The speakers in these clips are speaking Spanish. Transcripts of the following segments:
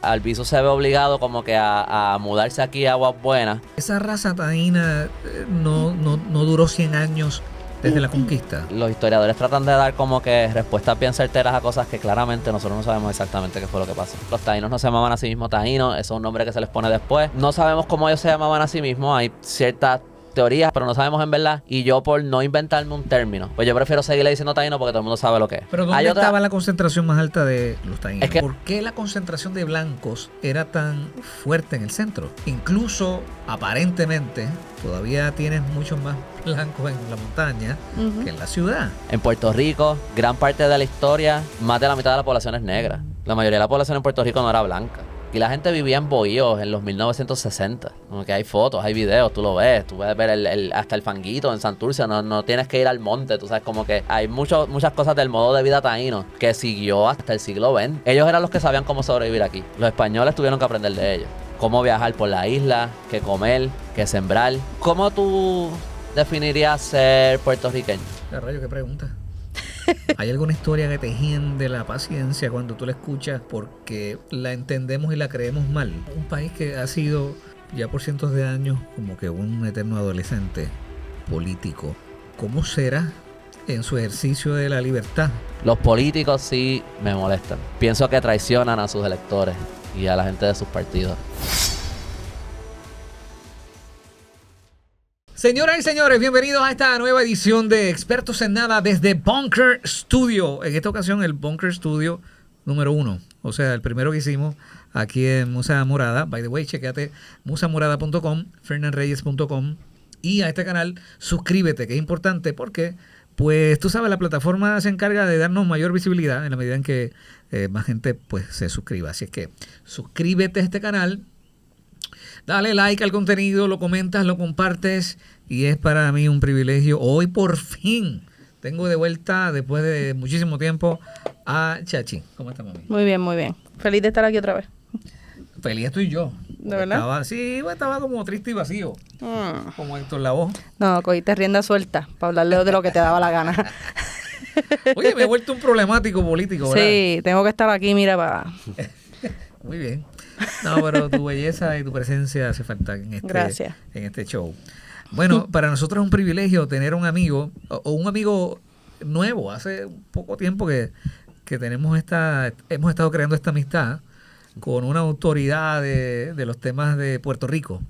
Albizu se ve obligado como que a mudarse aquí a Aguas Buenas. Esa raza taína no duró 100 años desde la conquista. Los historiadores tratan de dar como que respuestas bien certeras a cosas que claramente nosotros no sabemos exactamente qué fue lo que pasó. Los taínos no se llamaban a sí mismos taínos, eso es un nombre que se les pone después. No sabemos cómo ellos se llamaban a sí mismos, hay ciertas teorías, pero no sabemos en verdad. Y yo, por no inventarme un término, pues yo prefiero seguirle diciendo taíno porque todo el mundo sabe lo que es. Pero ¿dónde estaba la concentración más alta de los taínos? ¿Por qué la concentración de blancos era tan fuerte en el centro? Incluso, aparentemente, todavía tienes muchos más blancos en la montaña que en la ciudad. En Puerto Rico, gran parte de la historia, más de la mitad de la población es negra. La mayoría de la población en Puerto Rico no era blanca. Y la gente vivía en bohíos en los 1960. Como que hay fotos, hay videos, tú lo ves. Tú puedes ver hasta el fanguito en Santurce. No tienes que ir al monte. Tú sabes, como que hay muchas cosas del modo de vida taíno que siguió hasta el siglo XX. Ellos eran los que sabían cómo sobrevivir aquí. Los españoles tuvieron que aprender de ellos. Cómo viajar por la isla, qué comer, qué sembrar. ¿Cómo tú definirías ser puertorriqueño? ¿Qué rayo, qué pregunta? ¿Hay alguna historia que te hiende la paciencia cuando tú la escuchas porque la entendemos y la creemos mal? Un país que ha sido ya por cientos de años como que un eterno adolescente político. ¿Cómo será en su ejercicio de la libertad? Los políticos sí me molestan. Pienso que traicionan a sus electores y a la gente de sus partidos. Señoras y señores, bienvenidos a esta nueva edición de Expertos en Nada desde Bunker Studio. En esta ocasión el Bunker Studio número 1, o sea, el primero que hicimos aquí en Musa Morada. By the way, chequeate musamorada.com, fernanreyes.com y a este canal suscríbete, que es importante porque, pues tú sabes, la plataforma se encarga de darnos mayor visibilidad en la medida en que más gente pues se suscriba. Así es que suscríbete a este canal. Dale like al contenido, lo comentas, lo compartes y es para mí un privilegio. Hoy por fin tengo de vuelta, después de muchísimo tiempo, a Chachi. ¿Cómo estás, mami? Muy bien, muy bien. Feliz de estar aquí otra vez. Feliz estoy yo. ¿De verdad? Estaba como triste y vacío. Como Héctor Lavoe. No, cogiste rienda suelta para hablarle de lo que te daba la gana. Oye, me he vuelto un problemático político, ¿verdad? Sí, tengo que estar aquí, mira, para... Muy bien. No, pero tu belleza y tu presencia hace falta en este show. Bueno, para nosotros es un privilegio tener un amigo, o un amigo nuevo. Hace poco tiempo que hemos estado creando esta amistad con una autoridad de los temas de Puerto Rico.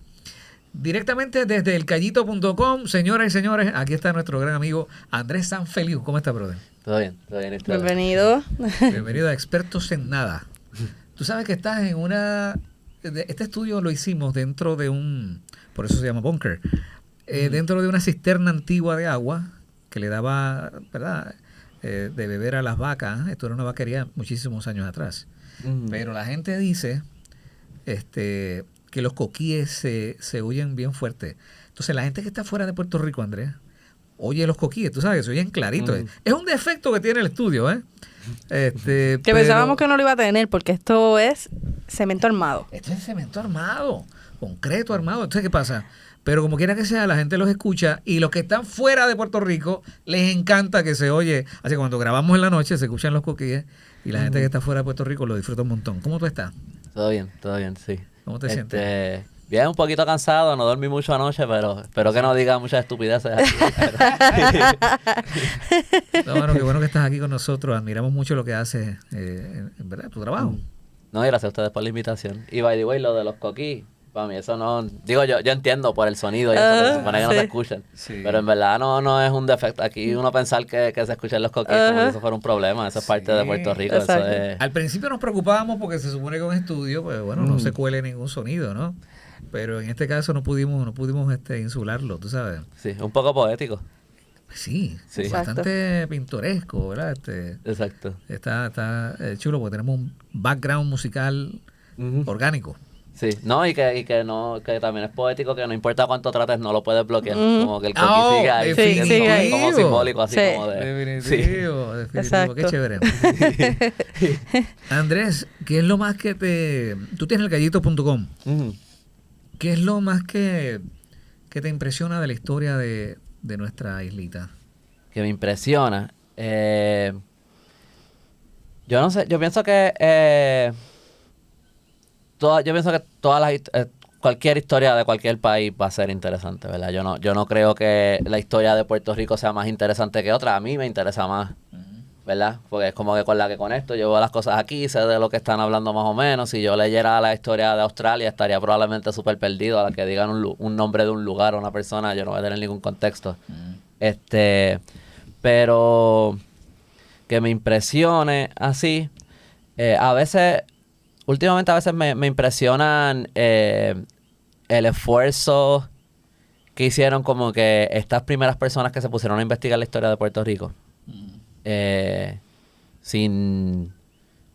Directamente desde elcallito.com, señoras y señores, aquí está nuestro gran amigo Andrés Sanfeliu. ¿Cómo está, brother? Todo bien. Bienvenido. Bienvenido a Expertos en Nada. Tú sabes que estás en este estudio lo hicimos dentro de por eso se llama Bunker, dentro de una cisterna antigua de agua que le daba, ¿verdad?, de beber a las vacas. Esto era una vaquería muchísimos años atrás. Pero la gente dice que los coquíes se oyen bien fuerte. Entonces la gente que está fuera de Puerto Rico, Andrés, oye los coquíes, tú sabes que se oyen claritos. Es un defecto que tiene el estudio, ¿eh? Que pensábamos que no lo iba a tener porque esto es cemento armado. Esto es cemento armado, concreto armado. Entonces, ¿qué pasa? Pero como quiera que sea, la gente los escucha y los que están fuera de Puerto Rico les encanta que se oye. Así que cuando grabamos en la noche se escuchan los coquíes y la gente que está fuera de Puerto Rico lo disfruta un montón. ¿Cómo tú estás? Todo bien, sí. ¿Cómo te sientes? Bien, un poquito cansado, no dormí mucho anoche, pero espero que no diga muchas estupideces aquí. No, bueno, qué bueno que estás aquí con nosotros. Admiramos mucho lo que haces, en verdad, tu trabajo. No, y gracias a ustedes por la invitación. Y by the way, lo de los coquís, para mí eso no... Digo, yo entiendo por el sonido y eso, que se supone que no se escuchan. Sí. Pero en verdad no es un defecto. Aquí uno pensar que se escuchan los coquís como si eso fuera un problema. Eso es parte de Puerto Rico. Eso es... Al principio nos preocupábamos porque se supone que en un estudio, pues bueno, no se cuele ningún sonido, ¿no? Pero en este caso no pudimos insularlo, tú sabes. Sí, un poco poético. Sí, bastante pintoresco, ¿verdad? Exacto. Está chulo porque tenemos un background musical orgánico. Sí, no, y que también es poético, que no importa cuánto trates, no lo puedes bloquear. Como que el coquí sigue ahí. Definitivo. Como simbólico, así como de... Definitivo. Qué chévere. Andrés, ¿qué es lo más que tú tienes elcallito.com? ¿Qué es lo más que te impresiona de la historia de nuestra islita? Que me impresiona. Yo no sé, yo pienso que yo pienso que cualquier historia de cualquier país va a ser interesante, ¿verdad? Yo no creo que la historia de Puerto Rico sea más interesante que otra. A mí me interesa más, ¿verdad? Porque es como que con la que conecto, yo veo las cosas aquí, sé de lo que están hablando más o menos. Si yo leyera la historia de Australia, estaría probablemente súper perdido. A la que digan un nombre de un lugar o una persona, yo no voy a tener ningún contexto. Pero que me impresione así, a veces... Últimamente a veces me impresionan el esfuerzo que hicieron como que estas primeras personas que se pusieron a investigar la historia de Puerto Rico.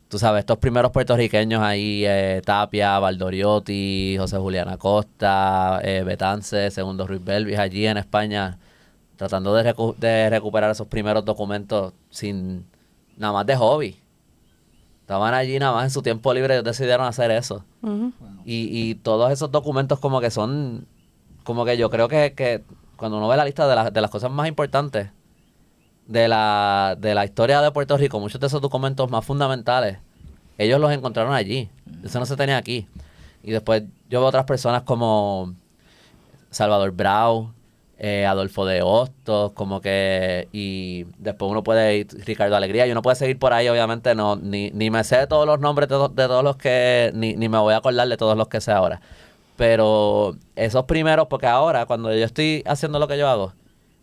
Tú sabes, estos primeros puertorriqueños ahí, Tapia, Valdoriotti, José Julián Acosta, Betance, Segundo Ruiz Belvis, allí en España, tratando de recuperar esos primeros documentos sin nada más de hobby. Estaban allí nada más en su tiempo libre, ellos decidieron hacer eso. Y todos esos documentos como que son, como que yo creo que cuando uno ve la lista de las cosas más importantes de la historia de Puerto Rico, muchos de esos documentos más fundamentales, ellos los encontraron allí. Eso no se tenía aquí. Y después yo veo otras personas como Salvador Brau, Adolfo de Hostos, como que, y después uno puede ir, Ricardo Alegría, y uno puede seguir por ahí, obviamente, ni me sé todos los nombres de todos los que, ni me voy a acordar de todos los que sé ahora. Pero esos primeros, porque ahora, cuando yo estoy haciendo lo que yo hago,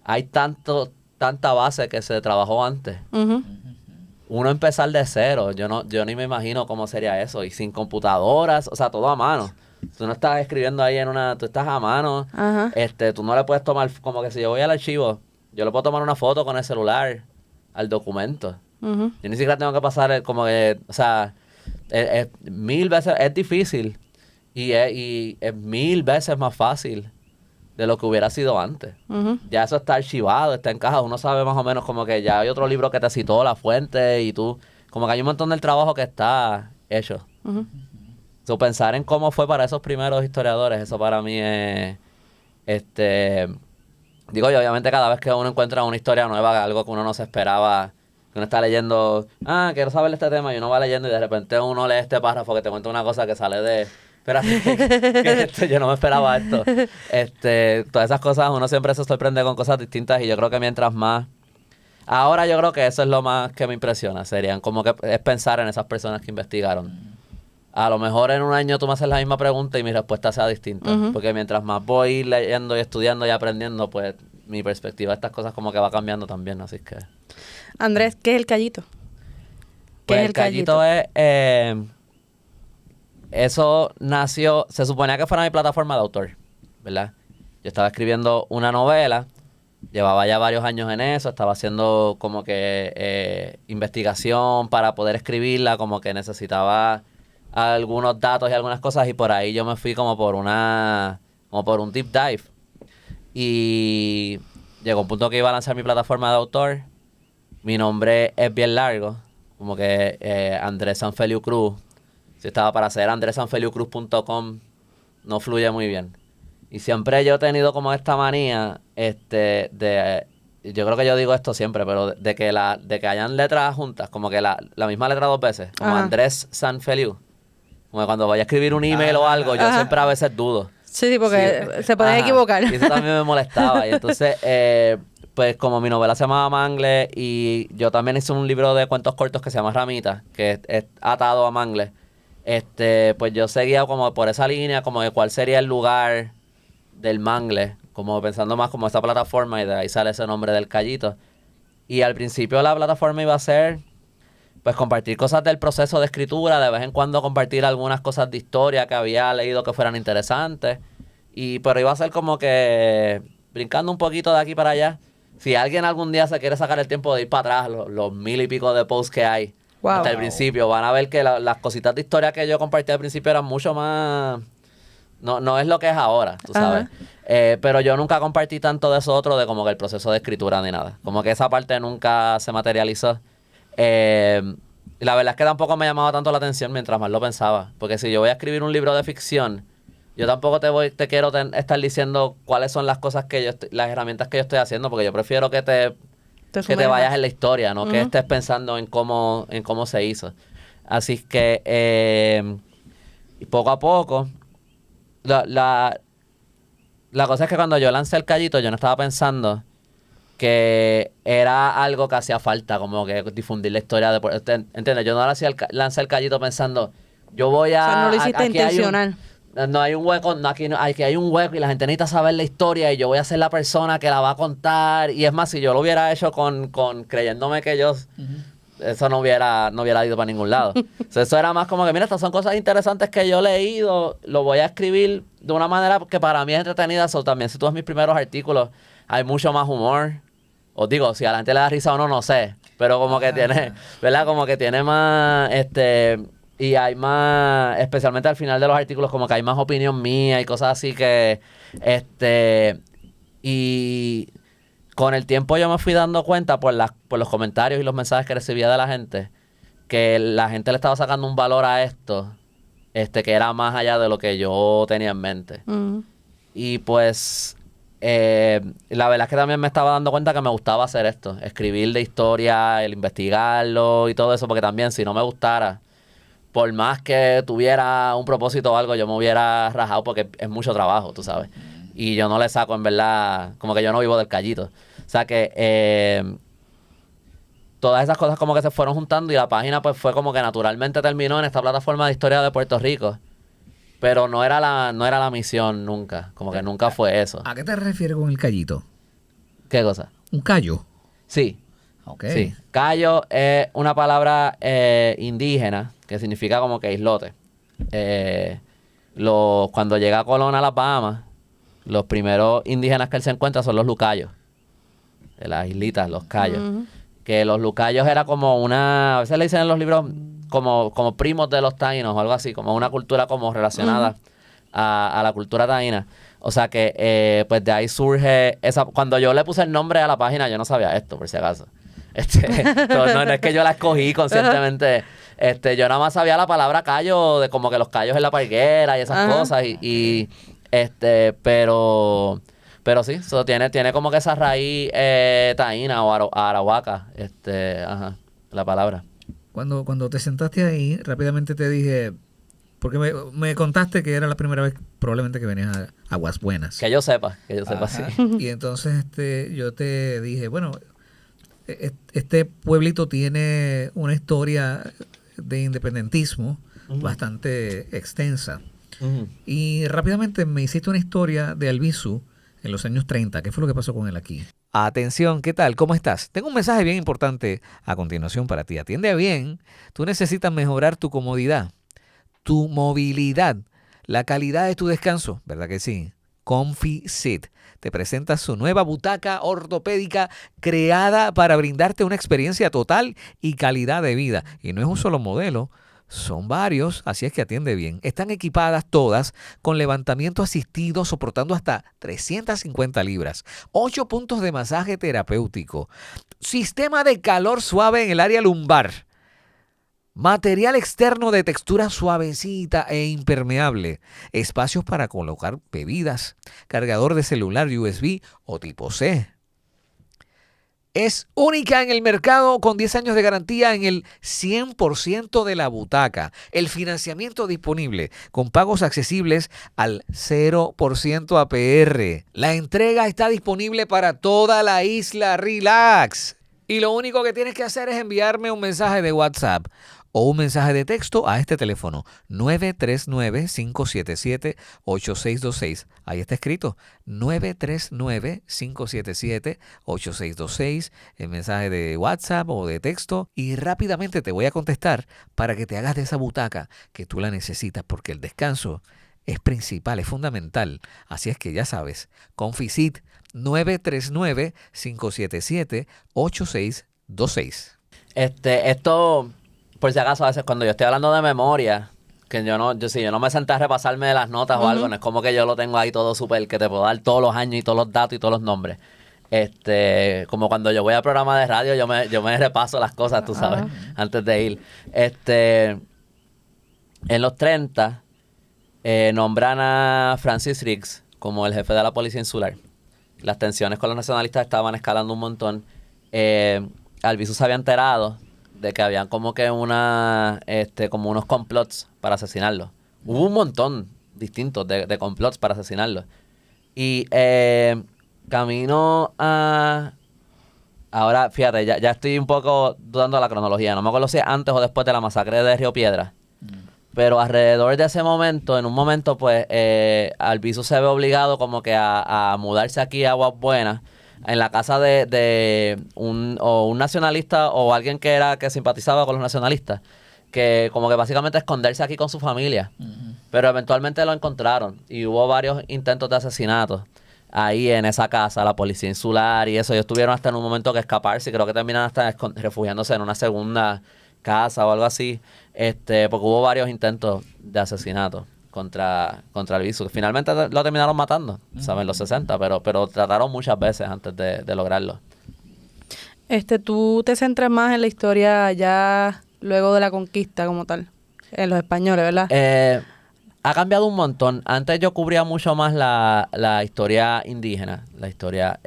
hay tanta base que se trabajó antes. Uno empezar de cero, yo ni me imagino cómo sería eso, y sin computadoras, o sea, todo a mano. Tú no estás escribiendo ahí tú estás a mano. Tú no le puedes tomar, como que si yo voy al archivo, yo le puedo tomar una foto con el celular al documento. Yo ni siquiera tengo que pasar como que, o sea, es 1000 veces, es difícil y es 1000 veces más fácil de lo que hubiera sido antes. Ya eso está archivado, está en caja, uno sabe más o menos como que ya hay otro libro que te citó la fuente y tú, como que hay un montón del trabajo que está hecho. So, pensar en cómo fue para esos primeros historiadores, eso para mí es, digo yo, obviamente cada vez que uno encuentra una historia nueva, algo que uno no se esperaba, que uno está leyendo, quiero saber de este tema, y uno va leyendo y de repente uno lee este párrafo que te cuenta una cosa que sale de, espérate, yo no me esperaba esto. Todas esas cosas, uno siempre se sorprende con cosas distintas y yo creo que mientras más, ahora yo creo que eso es lo más que me impresiona, serían como que es pensar en esas personas que investigaron. A lo mejor en un año tú me haces la misma pregunta y mi respuesta sea distinta. Porque mientras más voy leyendo y estudiando y aprendiendo, pues mi perspectiva de estas cosas como que va cambiando también. Así que... Andrés, ¿qué es el callito? Pues el callito es... eso nació... Se suponía que fuera mi plataforma de autor, ¿verdad? Yo estaba escribiendo una novela. Llevaba ya varios años en eso. Estaba haciendo como que investigación para poder escribirla. Como que necesitaba... algunos datos y algunas cosas y por ahí yo me fui como por un deep dive y llegó un punto que iba a lanzar mi plataforma de autor. Mi nombre es bien largo, como que Andrés Sanfeliu Cruz. Si estaba para hacer andresanfeliucruz.com, no fluye muy bien. Y siempre yo he tenido como esta manía yo creo que yo digo esto siempre, pero de que hayan letras juntas, como que la misma letra dos veces, como Andrés Sanfeliu. Como cuando vaya a escribir un email o algo, yo siempre a veces dudo. Sí, porque se pueden equivocar. Y eso también me molestaba. Y entonces, pues como mi novela se llamaba Mangle y yo también hice un libro de cuentos cortos que se llama Ramita, que es atado a Mangle, pues yo seguía como por esa línea, como de cuál sería el lugar del Mangle, como pensando más como esta plataforma y de ahí sale ese nombre del Callito. Y al principio la plataforma iba a ser... pues compartir cosas del proceso de escritura, de vez en cuando compartir algunas cosas de historia que había leído que fueran interesantes. Pero iba a ser como que brincando un poquito de aquí para allá. Si alguien algún día se quiere sacar el tiempo de ir para atrás, los 1000 y pico de posts que hay hasta el principio, van a ver que las cositas de historia que yo compartí al principio eran mucho más... No es lo que es ahora, tú sabes. Pero yo nunca compartí tanto de eso otro, de como que el proceso de escritura ni nada. Como que esa parte nunca se materializó. La verdad es que tampoco me llamaba tanto la atención mientras más lo pensaba. Porque si yo voy a escribir un libro de ficción, yo tampoco te quiero estar diciendo cuáles son las cosas las herramientas que yo estoy haciendo, porque yo prefiero que te vayas en la historia, no que estés pensando en cómo se hizo. Así que Y poco a poco, la cosa es que cuando yo lancé el Callito, yo no estaba pensando que era algo que hacía falta, como que difundir la historia de... ¿Entiendes? Yo no lancé el Callito pensando, yo voy a... O sea, no lo hiciste aquí hay intencional. no hay un hueco, aquí hay un hueco y la gente necesita saber la historia y yo voy a ser la persona que la va a contar. Y es más, si yo lo hubiera hecho con creyéndome que yo... Eso no hubiera ido para ningún lado. O sea, eso era más como que, mira, estas son cosas interesantes que yo he leído, lo voy a escribir de una manera que para mí es entretenida. So, también si tú ves mis primeros artículos, hay mucho más humor. Os digo, si a la gente le da risa o no, no sé. Pero como que tiene, ¿verdad? Como que tiene más, y hay más, especialmente al final de los artículos, como que hay más opinión mía y cosas así que, y con el tiempo yo me fui dando cuenta por los comentarios y los mensajes que recibía de la gente, que la gente le estaba sacando un valor a esto, que era más allá de lo que yo tenía en mente. Y pues, la verdad es que también me estaba dando cuenta que me gustaba hacer esto, escribir de historia, el investigarlo y todo eso, porque también si no me gustara, por más que tuviera un propósito o algo, yo me hubiera rajado porque es mucho trabajo, tú sabes. Y yo no le saco, en verdad, como que yo no vivo del Callito. O sea que todas esas cosas como que se fueron juntando y la página pues fue como que naturalmente terminó en esta plataforma de historia de Puerto Rico. Pero no era la misión nunca. Como que nunca fue eso. ¿A qué te refieres con el callito? ¿Qué cosa? ¿Un callo? Sí. Ok. Sí. Cayo es una palabra indígena que significa como que islote. Cuando llega Colón a las Bahamas, los primeros indígenas que él se encuentra son los lucayos. De las islitas, los cayos. Que los lucayos era como una... A veces le dicen en los libros como primos de los taínos o algo así, como una cultura como relacionada a la cultura taína. O sea que pues de ahí surge esa... Cuando yo le puse el nombre a la página, yo no sabía esto, por si acaso. No es que yo la escogí conscientemente. Yo nada más sabía la palabra callo, de como que los callos en la parguera y esas cosas. Pero sí, eso tiene como que esa raíz taína o arahuaca, la palabra. Cuando te sentaste ahí, rápidamente te dije, porque me contaste que era la primera vez probablemente que venías a Aguas Buenas. Que yo sepa, sí. Y entonces yo te dije, bueno, este pueblito tiene una historia de independentismo bastante extensa. Y rápidamente me hiciste una historia de Albizu en los años 30. ¿Qué fue lo que pasó con él aquí? Atención, ¿qué tal? ¿Cómo estás? Tengo un mensaje bien importante a continuación para ti. Atiende bien. Tú necesitas mejorar tu comodidad, tu movilidad, la calidad de tu descanso, ¿verdad que sí? ComfiSeat te presenta su nueva butaca ortopédica creada para brindarte una experiencia total y calidad de vida. Y no es un solo modelo, son varios, así es que atiende bien. Están equipadas todas con levantamiento asistido soportando hasta 350 libras, 8 puntos de masaje terapéutico, sistema de calor suave en el área lumbar, material externo de textura suavecita e impermeable, espacios para colocar bebidas, cargador de celular USB o tipo C. Es única en el mercado con 10 años de garantía en el 100% de la butaca. El financiamiento disponible con pagos accesibles al 0% APR. La entrega está disponible para toda la isla. Relax. Y lo único que tienes que hacer es enviarme un mensaje de WhatsApp o un mensaje de texto a este teléfono 939-577-8626. Ahí está escrito 939-577-8626, el mensaje de WhatsApp o de texto, y rápidamente te voy a contestar para que te hagas de esa butaca que tú la necesitas, porque el descanso es principal, es fundamental. Así es que ya sabes, ComfiSeat 939-577-8626. Esto, por si acaso, a veces cuando yo estoy hablando de memoria, que yo no me senté a repasarme de las notas o algo, no es como que yo lo tengo ahí todo súper, que te puedo dar todos los años y todos los datos y todos los nombres. Como cuando yo voy al programa de radio, yo me repaso las cosas, tú sabes, antes de ir. En los 30, nombran a Francis Riggs como el jefe de la policía insular. Las tensiones con los nacionalistas estaban escalando un montón. Albizu se había enterado de que habían como que como unos complots para asesinarlo. Hubo un montón distintos de complots para asesinarlo. Y camino a... Ahora, fíjate, ya estoy un poco dudando de la cronología. No me acuerdo si es antes o después de la masacre de Río Piedra. Pero alrededor de ese momento, en un momento, pues, Albizu se ve obligado como que a mudarse aquí a Aguas Buenas, en la casa de un nacionalista o alguien que simpatizaba con los nacionalistas, que como que básicamente esconderse aquí con su familia. Pero eventualmente lo encontraron y hubo varios intentos de asesinato ahí en esa casa, la policía insular y eso. Ellos tuvieron hasta en un momento que escaparse y creo que terminaron hasta refugiándose en una segunda casa o algo así, porque hubo varios intentos de asesinato contra Albizu. Finalmente lo terminaron matando, ¿saben? En los 60, pero trataron muchas veces antes de lograrlo. Tú te centras más en la historia ya luego de la conquista como tal, en los españoles, ¿verdad? Ha cambiado un montón. Antes yo cubría mucho más la historia indígena, la historia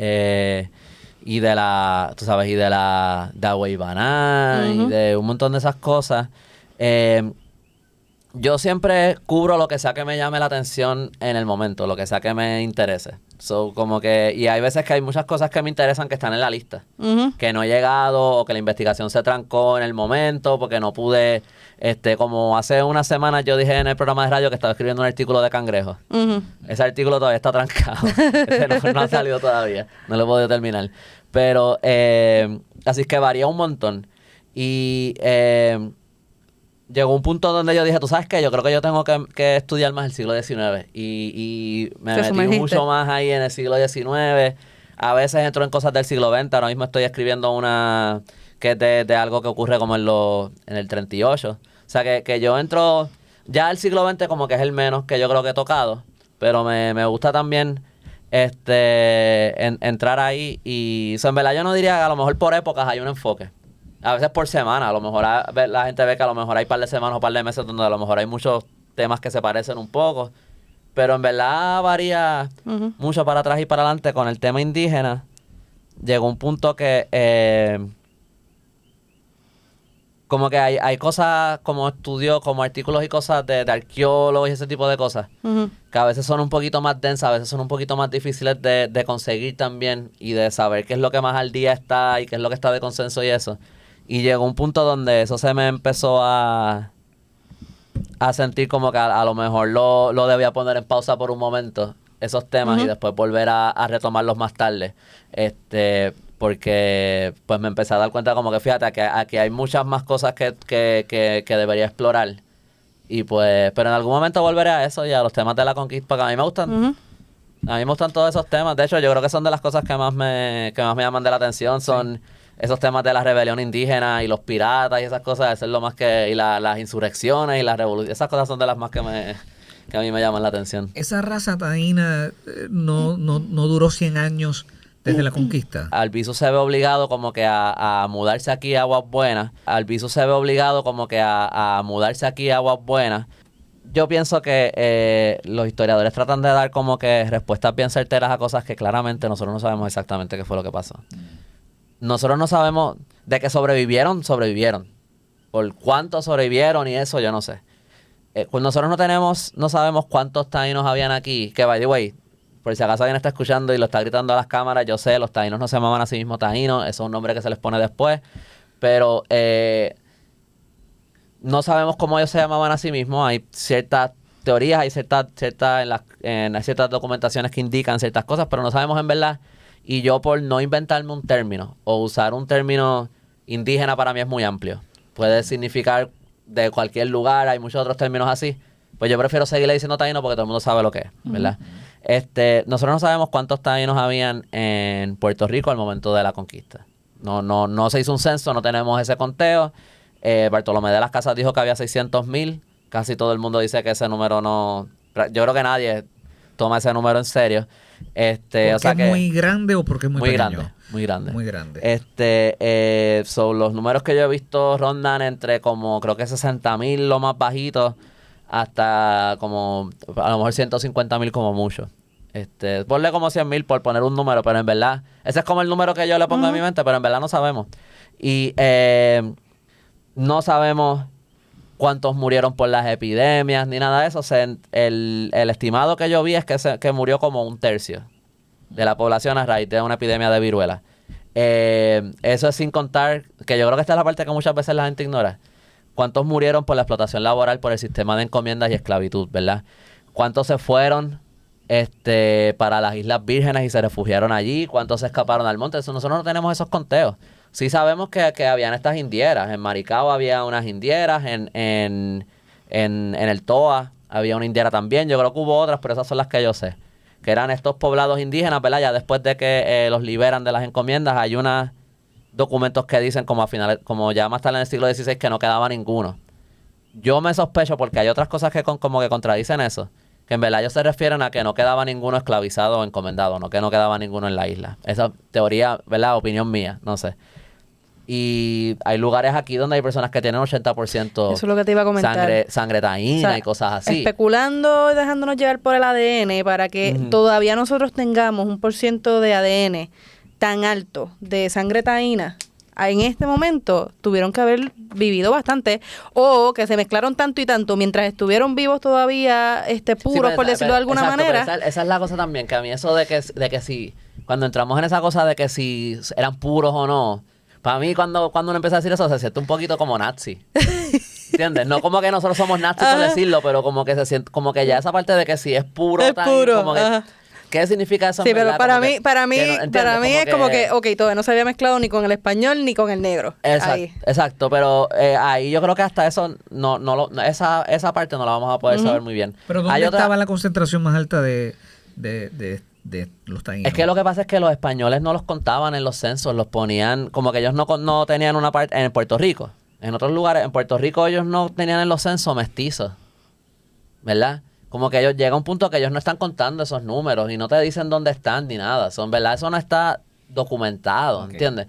y de la, tú sabes, y de la Agua Ibaná y de un montón de esas cosas. Yo siempre cubro lo que sea que me llame la atención en el momento, lo que sea que me interese. Como que, y hay veces que hay muchas cosas que me interesan que están en la lista, que no he llegado o que la investigación se trancó en el momento porque no pude, como hace unas semanas yo dije en el programa de radio que estaba escribiendo un artículo de cangrejos. Ese artículo todavía está trancado. Ese no ha salido todavía, no lo he podido terminar. Pero, así que varía un montón. Y llegó un punto donde yo dije, ¿tú sabes qué? Yo creo que yo tengo que estudiar más el siglo XIX. Y me metí mucho más ahí en el siglo XIX. A veces entro en cosas del siglo XX. Ahora mismo estoy escribiendo una que es de algo que ocurre como en el 38. O sea, que yo entro... Ya el siglo XX como que es el menos que yo creo que he tocado. Pero me gusta también entrar ahí. Y en verdad yo no diría que a lo mejor por épocas hay un enfoque. A veces por semana, a lo mejor la gente ve que a lo mejor hay par de semanas o par de meses donde a lo mejor hay muchos temas que se parecen un poco. Pero en verdad varía mucho para atrás y para adelante con el tema indígena. Llegó un punto que como que hay cosas como estudios, como artículos y cosas de arqueólogos y ese tipo de cosas. Que a veces son un poquito más densas, a veces son un poquito más difíciles de conseguir también y de saber qué es lo que más al día está y qué es lo que está de consenso y eso. Y llegó un punto donde eso se me empezó a sentir como que a lo mejor lo debía poner en pausa por un momento, esos temas, y después volver a retomarlos más tarde. Porque pues me empecé a dar cuenta como que fíjate que aquí hay muchas más cosas que debería explorar. Y pues, pero en algún momento volveré a eso y a los temas de la conquista, porque a mí me gustan. A mí me gustan todos esos temas. De hecho, yo creo que son de las cosas que más me llaman de la atención. Son esos temas de la rebelión indígena y los piratas y esas cosas. Eso es lo más que... Y las insurrecciones y las revoluciones. Esas cosas son de las más que a mí me llaman la atención. Esa raza taína no duró 100 años desde la conquista. Albizu se ve obligado como que a mudarse aquí a Aguas Buenas. Albizu se ve obligado como que a mudarse aquí a Aguas Buenas. Yo pienso que los historiadores tratan de dar como que respuestas bien certeras a cosas que claramente nosotros no sabemos exactamente qué fue lo que pasó. Nosotros no sabemos de que sobrevivieron. Por cuánto sobrevivieron y eso yo no sé. Nosotros no sabemos cuántos taínos habían aquí. Que, by the way, por si acaso alguien está escuchando y lo está gritando a las cámaras, yo sé, los taínos no se llamaban a sí mismos taínos. Eso es un nombre que se les pone después. Pero... no sabemos cómo ellos se llamaban a sí mismos. Hay ciertas teorías, hay ciertas documentaciones que indican ciertas cosas, pero no sabemos en verdad. Y yo, por no inventarme un término o usar un término indígena, para mí es muy amplio. Puede significar de cualquier lugar, hay muchos otros términos así. Pues yo prefiero seguirle diciendo taíno porque todo el mundo sabe lo que es, ¿verdad? Nosotros no sabemos cuántos taínos habían en Puerto Rico al momento de la conquista. No se hizo un censo, no tenemos ese conteo. Bartolomé de las Casas dijo que había 600,000. Casi todo el mundo dice que ese número no... Yo creo que nadie toma ese número en serio. ¿Porque es muy grande o porque es muy pequeño? Muy grande. Muy grande. Son los números que yo he visto rondan entre como creo que 60,000 lo más bajito hasta como a lo mejor 150,000 como mucho. Ponle como 100,000 por poner un número, pero en verdad ese es como el número que yo le pongo en mi mente, pero en verdad no sabemos. Y no sabemos cuántos murieron por las epidemias, ni nada de eso. El estimado que yo vi es que murió como 1/3 de la población a raíz de una epidemia de viruela. Eso es sin contar, que yo creo que esta es la parte que muchas veces la gente ignora. ¿Cuántos murieron por la explotación laboral por el sistema de encomiendas y esclavitud, verdad? ¿Cuántos se fueron para las Islas Vírgenes y se refugiaron allí? ¿Cuántos se escaparon al monte? Nosotros no tenemos esos conteos. Sí sabemos que habían estas indieras. En Maricao había unas indieras, en el Toa había una indiera también. Yo creo que hubo otras, pero esas son las que yo sé. Que eran estos poblados indígenas, ¿verdad? Ya después de que los liberan de las encomiendas, hay unos documentos que dicen como a finales, como ya más tarde en el siglo XVI, que no quedaba ninguno. Yo me sospecho porque hay otras cosas que como que contradicen eso. Que en verdad ellos se refieren a que no quedaba ninguno esclavizado o encomendado, no que no quedaba ninguno en la isla. Esa teoría, ¿verdad? Opinión mía, no sé. Y hay lugares aquí donde hay personas que tienen 80% Eso es lo que te iba a comentar. sangre taína, O sea, y cosas así. Especulando y dejándonos llevar por el ADN para que todavía nosotros tengamos un % de ADN tan alto de sangre taína. En este momento tuvieron que haber vivido bastante o que se mezclaron tanto y tanto mientras estuvieron vivos todavía puros, Sí, por decirlo de alguna exacto, manera. esa es la cosa también, que a mí eso de que si, cuando entramos en esa cosa de que si eran puros o no, para mí cuando uno empieza a decir eso se siente un poquito como nazi. ¿Entiendes? No como que nosotros somos nazis por decirlo, pero como que se siente, como que ya esa parte de que si es puro, Es puro, como que, ajá. ¿qué significa eso? Sí, en pero verdad? para Como mí, que- para mí, que no- ¿entiendes? para mí es como que, ok, todavía no se había mezclado ni con el español ni con el negro. Ahí. Exacto, pero ahí yo creo que hasta eso, esa parte no la vamos a poder saber muy bien. Pero ¿dónde Hay otra- estaba la concentración más alta de los taínos? Es que lo que pasa es que los españoles no los contaban en los censos, los ponían, como que ellos no tenían una parte, en Puerto Rico, en otros lugares, en Puerto Rico ellos no tenían en los censos mestizos, ¿verdad? Como que ellos llega un punto que ellos no están contando esos números y no te dicen dónde están ni nada, ¿verdad? Eso no está documentado, ¿entiendes?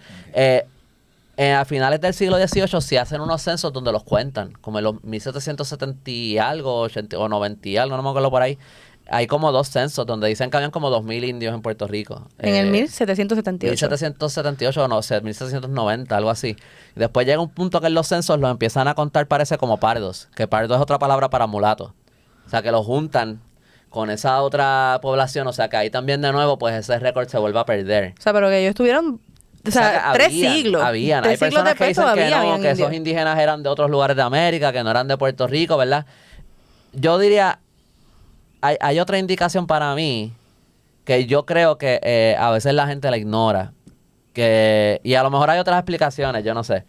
A finales del siglo XVIII se hacen unos censos donde los cuentan, como en los 1770 y algo, 80 o 90 y algo, no me acuerdo por ahí. Hay como 2 censos donde dicen que habían como 2.000 indios en Puerto Rico. En el 1778. 1778 o no sé, 1790, algo así. Y después llega un punto que en los censos los empiezan a contar, parece como pardos, que pardo es otra palabra para mulato. O sea, que los juntan con esa otra población, o sea, que ahí también de nuevo, pues ese récord se vuelve a perder. O sea, pero que ellos estuvieron, o sea, que 3 siglos. Habían. 3 Hay siglos personas que después dicen que todavía no, habían que esos indios. indígenas eran de otros lugares de América, que no eran de Puerto Rico, ¿verdad? Yo diría, hay otra indicación para mí que yo creo que a veces la gente la ignora. Y a lo mejor hay otras explicaciones, yo no sé.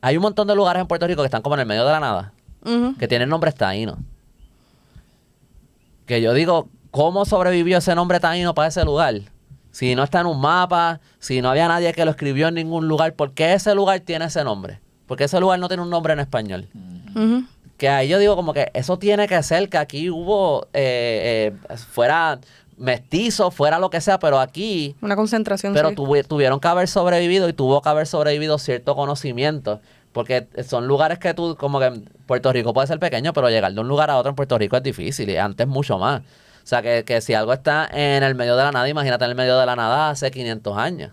Hay un montón de lugares en Puerto Rico que están como en el medio de la nada, Ujú. que tienen nombres taínos. Que yo digo, ¿cómo sobrevivió ese nombre taíno para ese lugar? Si no está en un mapa, si no había nadie que lo escribió en ningún lugar, ¿por qué ese lugar tiene ese nombre? Porque ese lugar no tiene un nombre en español. Ujú. Que ahí yo digo como que eso tiene que ser que aquí hubo, fuera mestizo, fuera lo que sea, pero aquí, Una concentración, pero sí. tuvieron que haber sobrevivido y tuvo que haber sobrevivido cierto conocimiento. Porque son lugares que tú, como que Puerto Rico puede ser pequeño, pero llegar de un lugar a otro en Puerto Rico es difícil y antes mucho más. O sea, que si algo está en el medio de la nada, imagínate en el medio de la nada hace 500 años.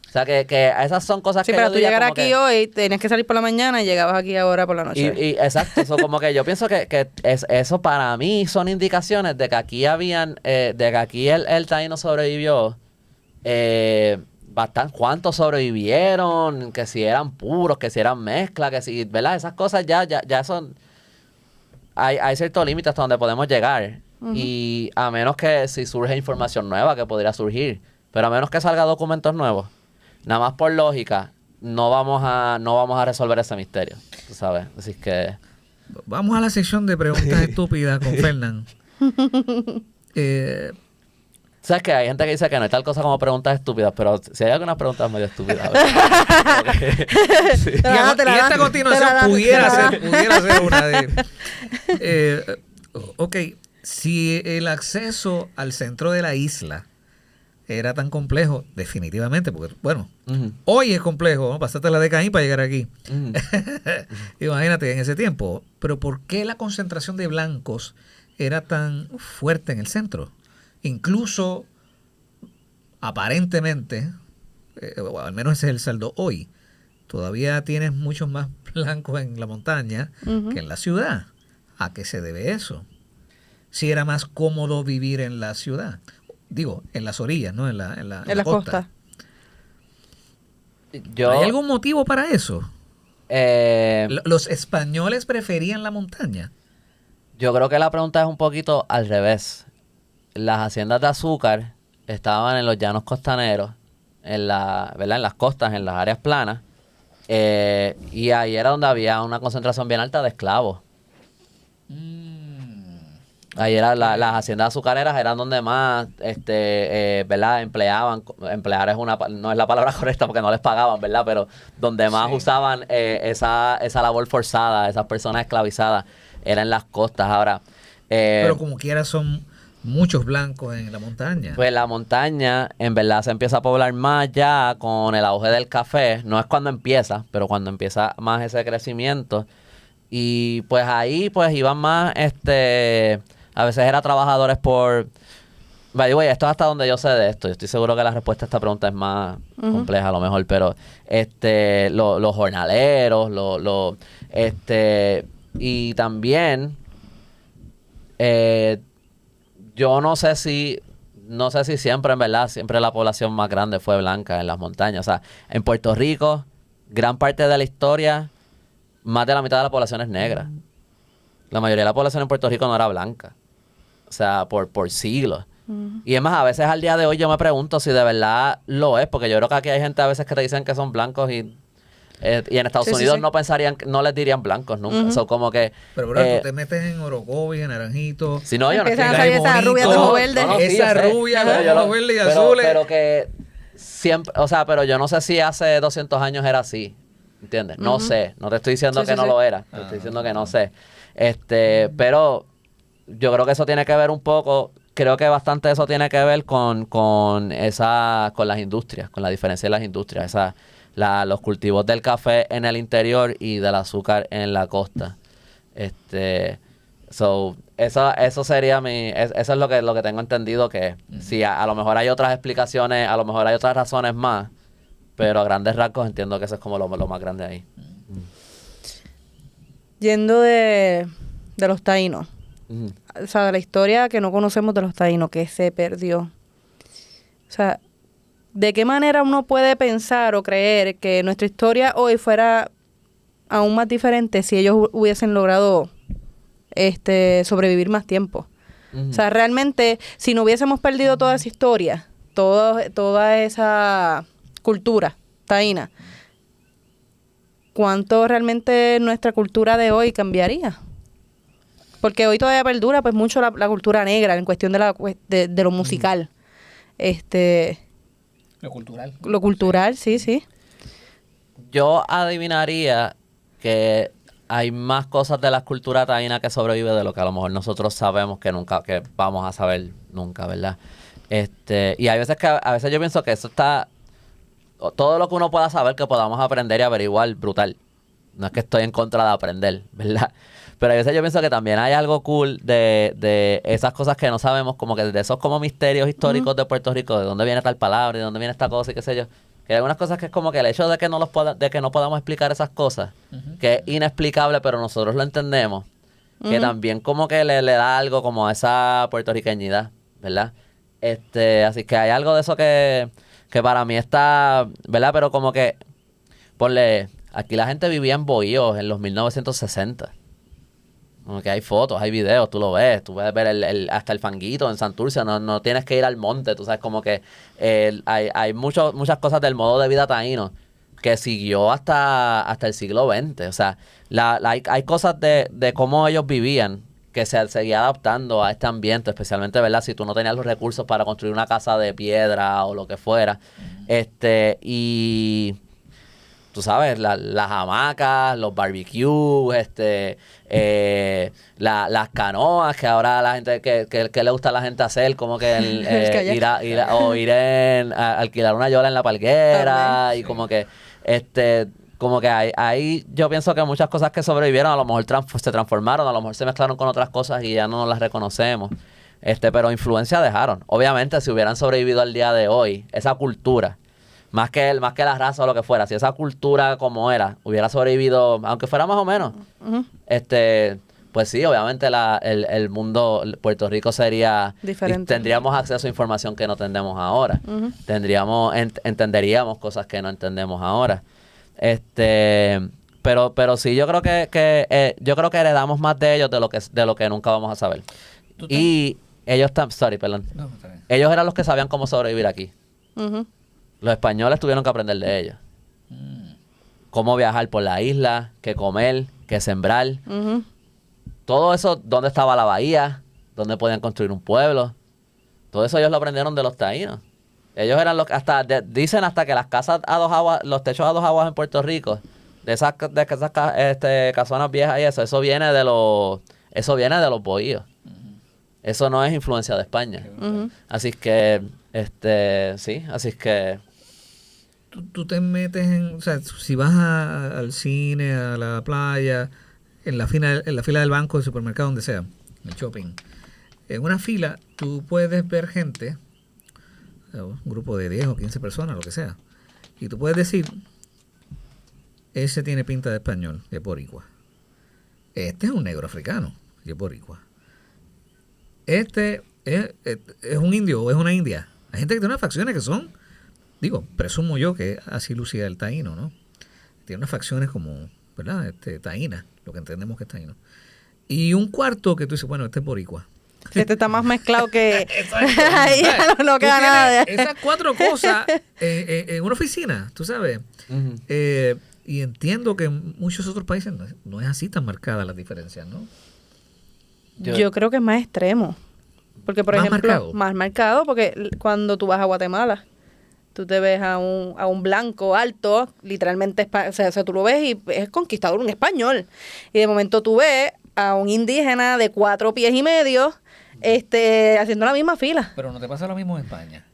O sea, que esas son cosas Sí, que pero yo tú diría llegar como aquí que- hoy, tenías que salir por la mañana y llegabas aquí ahora por la noche. Exacto, eso como que yo pienso que eso para mí son indicaciones de que aquí habían, de que aquí el taíno sobrevivió, bastante, cuántos sobrevivieron, que si eran puros, que si eran mezcla, que si, ¿verdad? Esas cosas ya son, hay ciertos límites hasta donde podemos llegar. Y a menos que si surge información nueva que podría surgir, pero a menos que salga documentos nuevos, nada más por lógica, no vamos a resolver ese misterio, tú sabes. Así que Vamos a la sección de preguntas estúpidas con Fernán. sabes que hay gente que dice que no hay tal cosa como preguntas estúpidas, pero si hay algunas preguntas medio estúpidas. ¿Verdad? Sí. Te la da, te la Y da. esta continuación Te la da, pudiera te la da. ser una de... ok, si el acceso al centro de la isla era tan complejo, definitivamente, porque, bueno, Ujú, hoy es complejo, ¿no? Pasaste la de Caín para llegar aquí. ujú. Imagínate en ese tiempo. Pero ¿por qué la concentración de blancos era tan fuerte en el centro? Incluso, aparentemente, o al menos ese es el saldo hoy, todavía tienes muchos más blancos en la montaña que en la ciudad. ¿A qué se debe eso? Si era más cómodo vivir en la ciudad. Digo, en las orillas, ¿no? En la costa. ¿Hay algún motivo para eso? ¿Los españoles preferían la montaña? Yo creo que la pregunta es un poquito al revés. Las haciendas de azúcar estaban en los llanos costaneros, ¿verdad? En las costas, en las áreas planas. Y ahí era donde había una concentración bien alta de esclavos. Ahí las haciendas azucareras eran donde más, ¿verdad? Emplear no es la palabra correcta porque no les pagaban, ¿verdad? Pero donde más usaban esa labor forzada, esas personas esclavizadas, eran en las costas. Ahora, pero como quiera son muchos blancos en la montaña. Pues la montaña, en verdad, se empieza a poblar más ya con el auge del café. No es cuando empieza, pero cuando empieza más ese crecimiento. Y pues ahí, pues iban más, a veces eran trabajadores por... By the way, esto es hasta donde yo sé de esto. Yo estoy seguro que la respuesta a esta pregunta es más compleja a lo mejor, pero los jornaleros, y también yo no sé si siempre, en verdad, siempre la población más grande fue blanca en las montañas. O sea, en Puerto Rico, gran parte de la historia, más de la mitad de la población es negra. La mayoría de la población en Puerto Rico no era blanca. O sea, por siglos. Y es más, a veces al día de hoy yo me pregunto si de verdad lo es, porque yo creo que aquí hay gente a veces que te dicen que son blancos y en Estados Unidos no pensarían, no les dirían blancos nunca. So, como que, pero bro, tú te metes en Orocovi, en Naranjito. Si no, yo no empiezan a salir esa rubia de ojo verde. Esa rubia de ojo verde y azules. Pero que siempre, o sea, pero yo no sé si hace 200 años era así. ¿Entiendes? No sé. No te estoy diciendo que no lo era. Te estoy diciendo que no sé. Pero yo creo que eso tiene que ver un poco, creo que bastante eso tiene que ver con las industrias, con la diferencia de las industrias, los cultivos del café en el interior y del azúcar en la costa. Eso sería eso es lo que tengo entendido, que sí, a lo mejor hay otras explicaciones, a lo mejor hay otras razones más, pero a grandes rasgos entiendo que eso es como lo más grande ahí. Yendo de los taínos. O sea, de la historia que no conocemos de los taínos, que se perdió. O sea, ¿de qué manera uno puede pensar o creer que nuestra historia hoy fuera aún más diferente si ellos hubiesen logrado sobrevivir más tiempo? O sea, realmente, si no hubiésemos perdido toda esa historia, toda esa cultura taína, ¿cuánto realmente nuestra cultura de hoy cambiaría? Porque hoy todavía perdura pues mucho la cultura negra en cuestión de lo musical. Lo cultural. Lo cultural, sí. Yo adivinaría que hay más cosas de la cultura taína que sobrevive de lo que a lo mejor nosotros sabemos que vamos a saber nunca, ¿verdad? Y hay veces a veces yo pienso que eso está... Todo lo que uno pueda saber que podamos aprender y averiguar, brutal. No es que estoy en contra de aprender, ¿verdad? Pero a veces yo pienso que también hay algo cool de esas cosas que no sabemos, como que de esos como misterios históricos de Puerto Rico, de dónde viene tal palabra, de dónde viene esta cosa y qué sé yo. Que hay algunas cosas que es como que el hecho de que no podamos explicar esas cosas, que es inexplicable, pero nosotros lo entendemos, que también como que le da algo como a esa puertorriqueñidad, ¿verdad? Así que hay algo de eso que para mí está, ¿verdad? Pero como que, aquí la gente vivía en bohíos en los 1960. Como que hay fotos, hay videos, tú lo ves, tú puedes ver hasta el fanguito en Santurce, no tienes que ir al monte, tú sabes, como que hay muchas cosas del modo de vida taíno que siguió hasta el siglo XX. O sea, hay cosas de cómo ellos vivían que se seguía adaptando a este ambiente, especialmente, ¿verdad? Si tú no tenías los recursos para construir una casa de piedra o lo que fuera. Y tú sabes, las hamacas, los barbecues, las canoas que ahora la gente, que le gusta a la gente hacer, como que ir a alquilar una yola en la palguera. Y como que ahí yo pienso que muchas cosas que sobrevivieron a lo mejor se transformaron, a lo mejor se mezclaron con otras cosas y ya no las reconocemos. Pero influencia dejaron. Obviamente, si hubieran sobrevivido al día de hoy, esa cultura, Más que la raza o lo que fuera. Si esa cultura como era hubiera sobrevivido, aunque fuera más o menos, pues sí, obviamente el mundo, Puerto Rico sería diferente. Tendríamos acceso a información que no tenemos ahora. Entenderíamos cosas que no entendemos ahora. Pero sí, yo creo que heredamos más de ellos de lo que nunca vamos a saber. Y ellos perdón. No, está bien. Ellos eran los que sabían cómo sobrevivir aquí. Ujú. Los españoles tuvieron que aprender de ellos. Cómo viajar por la isla, qué comer, qué sembrar. Ujú. Todo eso, dónde estaba la bahía, dónde podían construir un pueblo. Todo eso ellos lo aprendieron de los taínos. Ellos eran los que dicen hasta que las casas a 2 aguas, los techos a 2 aguas en Puerto Rico, de esas casonas viejas y eso viene de los bohíos. Eso no es influencia de España. Ujú. Así que, así que Tú te metes o sea, si vas al cine, a la playa, en la fila del banco, del supermercado, donde sea, en el shopping, en una fila tú puedes ver gente, un grupo de 10 o 15 personas, lo que sea, y tú puedes decir, ese tiene pinta de español, de boricua. Este es un negro africano, de boricua. Este es un indio o es una india. Hay gente que tiene unas facciones que son, presumo yo que así lucía el taíno, ¿no? Tiene unas facciones como, ¿verdad? Taína, lo que entendemos que es taíno. Y un cuarto que tú dices, bueno, este es boricua. Este está más mezclado que... Exacto. Ahí ya no Tú queda nada. tienes esas 4 cosas en una oficina, tú sabes. Y entiendo que en muchos otros países no es así tan marcada las diferencias, ¿no? Yo creo que es más extremo. Porque, por ¿Más ejemplo, marcado? más marcado, porque cuando tú vas a Guatemala, tú te ves a un blanco alto, literalmente, o sea, tú lo ves y es conquistador, un español. Y de momento tú ves a un indígena de 4 pies y medio haciendo la misma fila. Pero no te pasa lo mismo en España.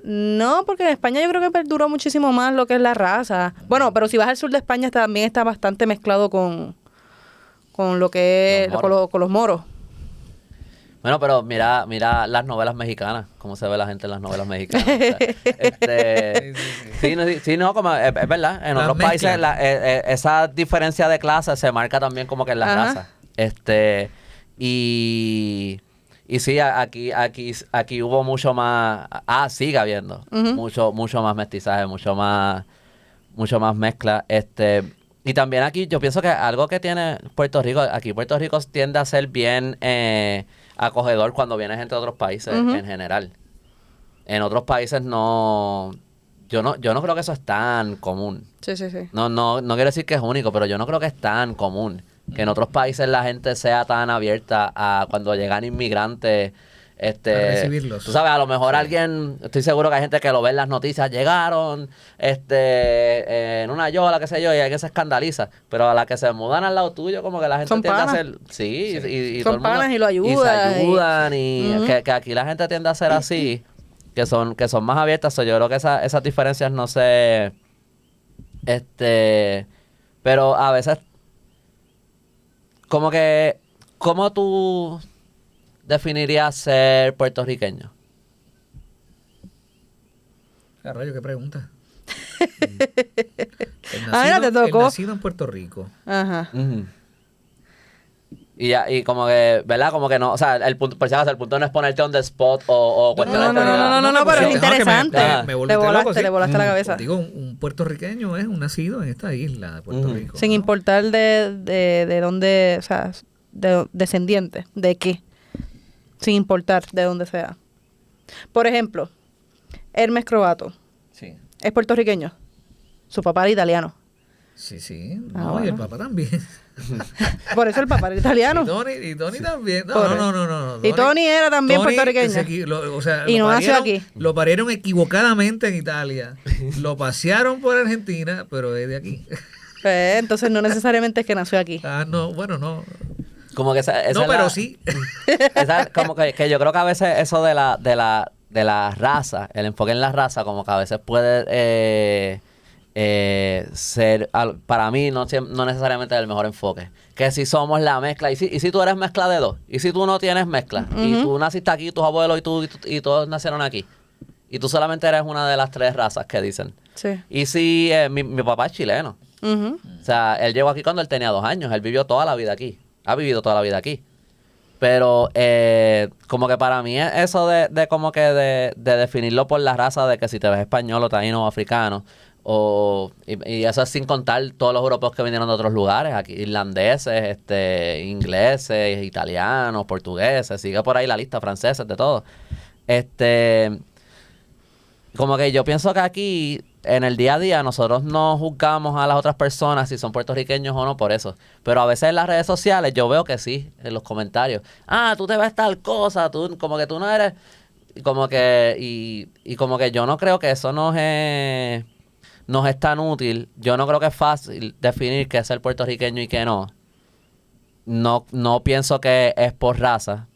No, porque en España yo creo que perduró muchísimo más lo que es la raza. Bueno, pero si vas al sur de España también está bastante mezclado con lo que es, con los moros. bueno, pero mira las novelas mexicanas, cómo se ve la gente en las novelas mexicanas. O sea, sí, no, como es verdad. En La otros mezcla. países esa diferencia de clase se marca también como que en las Ajá. razas. Y sí, aquí hubo mucho más, sigue habiendo mucho más mestizaje, mucho más mezcla. Y también aquí yo pienso que algo que tiene Puerto Rico tiende a ser bien acogedor cuando viene gente de otros países en general. En otros países yo no creo que eso es tan común. Sí. No quiero decir que es único, pero yo no creo que es tan común que en otros países la gente sea tan abierta a cuando llegan inmigrantes. A recibirlos. Tú sabes, a lo mejor alguien, estoy seguro que hay gente que lo ve en las noticias, llegaron en una yola, qué sé yo, y alguien se escandaliza, pero a la que se mudan al lado tuyo, como que la gente Son tiende panas. a hacer, y Son todo el mundo, panas y lo y se ayudan, ayudan, que aquí la gente tiende a ser así, que son más abiertas. So, yo creo que esas diferencias no sé, pero a veces, como que, ¿cómo tú definirías ser puertorriqueño? Rayo, qué pregunta. Mira, te tocó. El nacido en Puerto Rico. Ajá. Ujú. Y como que, ¿verdad? Como que no, o sea, el punto, por si acaso, el punto no es ponerte on the spot o cuestionarte ni nada. No, pero es interesante. Me volviste loco, sí. Le volaste la cabeza. Digo, un puertorriqueño es un nacido en esta isla de Puerto Rico. Sin ¿no? importar de dónde, o sea, de descendiente, de qué. Sin importar de dónde sea. Por ejemplo, Hermes Croato Sí. es puertorriqueño. Su papá era italiano. Sí. Ah, No, y bueno. el papá también. Por eso el papá era italiano. Y Tony también. Por- No. Y Tony era también puertorriqueño. Y no nació aquí. Lo parieron equivocadamente en Italia. Lo pasearon por Argentina, pero es de aquí. Pues, entonces no necesariamente es que nació aquí. No, bueno, no. Como que esa No, es pero la- sí. como que yo creo que a veces eso de la raza, el enfoque en la raza, como que a veces puede ser, para mí, no necesariamente el mejor enfoque. Que si somos la mezcla, y si tú eres mezcla de dos, y si tú no tienes mezcla, y tú naciste aquí, tus abuelos y todos nacieron aquí, Y tú solamente eres una de las 3 razas que dicen. Sí. Y si mi papá es chileno. Ujú. O sea, él llegó aquí cuando él tenía 2 años. Él vivió toda la vida aquí. Ha vivido toda la vida aquí. Pero como que para mí es eso de como que de definirlo por la raza, de que si te ves español o taíno o africano, y eso es sin contar todos los europeos que vinieron de otros lugares, aquí irlandeses, ingleses, italianos, portugueses, sigue por ahí la lista, franceses, de todo. Como que yo pienso que aquí, en el día a día, nosotros no juzgamos a las otras personas si son puertorriqueños o no por eso. Pero a veces en las redes sociales yo veo que sí, en los comentarios. Tú te ves tal cosa, como que tú no eres... Y como que, y como que yo no creo que eso nos es tan útil. Yo no creo que es fácil definir qué es ser puertorriqueño y qué no. No pienso que es por raza.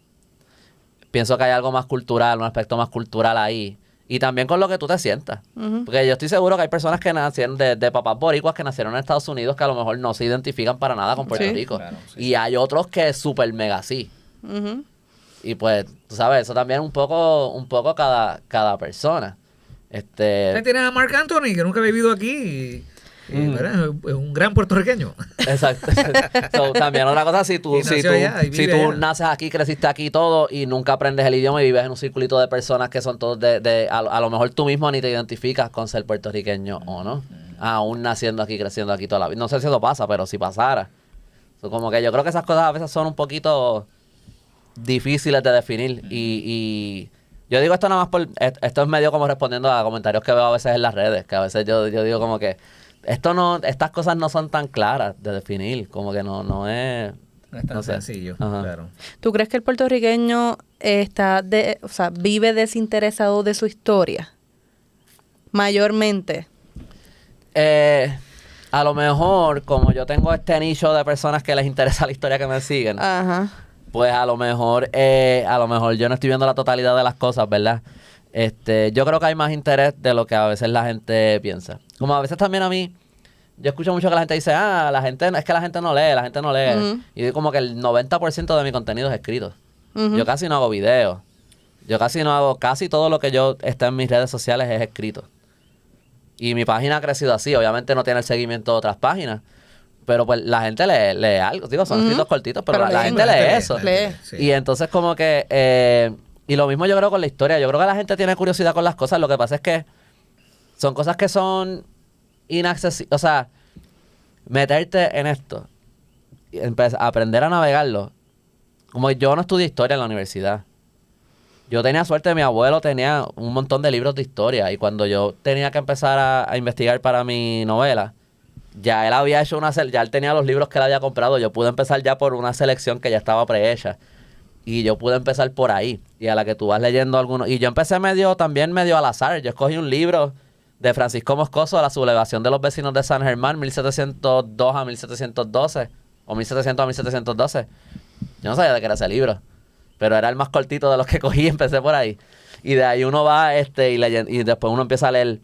Pienso que hay algo más cultural, un aspecto más cultural ahí. Y también con lo que tú te sientas. Ujú. Porque yo estoy seguro que hay personas que nacieron de papás boricuas que nacieron en Estados Unidos que a lo mejor no se identifican para nada con Puerto Sí. Rico. Claro, sí. Y hay otros que es súper mega sí. Ujú. Y pues, tú sabes, eso también un poco cada persona. Ahí tienes a Marc Anthony, que nunca ha vivido aquí. ¿Verdad? Es un gran puertorriqueño. Exacto. So, también otra cosa, si tú Y nació allá y si vive tú allá. naces aquí, creciste aquí todo y nunca aprendes el idioma y vives en un circulito de personas que son todos a lo mejor tú mismo ni te identificas con ser puertorriqueño o no. Aún naciendo aquí, creciendo aquí toda la vida. No sé si eso pasa, pero si pasara. So, como que yo creo que esas cosas a veces son un poquito difíciles de definir. Y yo digo esto nada más esto es medio como respondiendo a comentarios que veo a veces en las redes, que a veces yo digo como que estas cosas no son tan claras de definir, como que no es... No es tan no sé. sencillo, Ajá. claro. ¿Tú crees que el puertorriqueño vive desinteresado de su historia? Mayormente. A lo mejor, como yo tengo este nicho de personas que les interesa la historia que me siguen, Ajá. pues a lo mejor yo no estoy viendo la totalidad de las cosas, ¿verdad? Yo creo que hay más interés de lo que a veces la gente piensa. Como a veces también a mí, yo escucho mucho que la gente dice, es que la gente no lee. Ujú. Y digo como que el 90% de mi contenido es escrito. Ujú. Yo casi no hago videos. Yo casi todo lo que yo está en mis redes sociales es escrito. Y mi página ha crecido así. Obviamente no tiene el seguimiento de otras páginas. Pero pues la gente lee algo. Digo, son Ujú. escritos cortitos, pero Pero la leen, gente la lee gente eso. lee. Sí. Y entonces como que... y lo mismo yo creo con la historia. Yo creo que la gente tiene curiosidad con las cosas. Lo que pasa es que son cosas que son inaccesibles. O sea, meterte en esto y aprender a navegarlo. Como yo no estudié historia en la universidad. Yo tenía suerte, mi abuelo tenía un montón de libros de historia. Y cuando yo tenía que empezar a investigar para mi novela, ya él había hecho ya él tenía los libros que él había comprado. Yo pude empezar ya por una selección que ya estaba prehecha. Y yo pude empezar por ahí. Y a la que tú vas leyendo algunos. Y yo empecé también medio al azar. Yo escogí un libro de Francisco Moscoso, La sublevación de los vecinos de San Germán, 1702 a 1712. O 1700 a 1712. Yo no sabía de qué era ese libro. Pero era el más cortito de los que cogí. Empecé por ahí. Y de ahí uno va y después uno empieza a leer.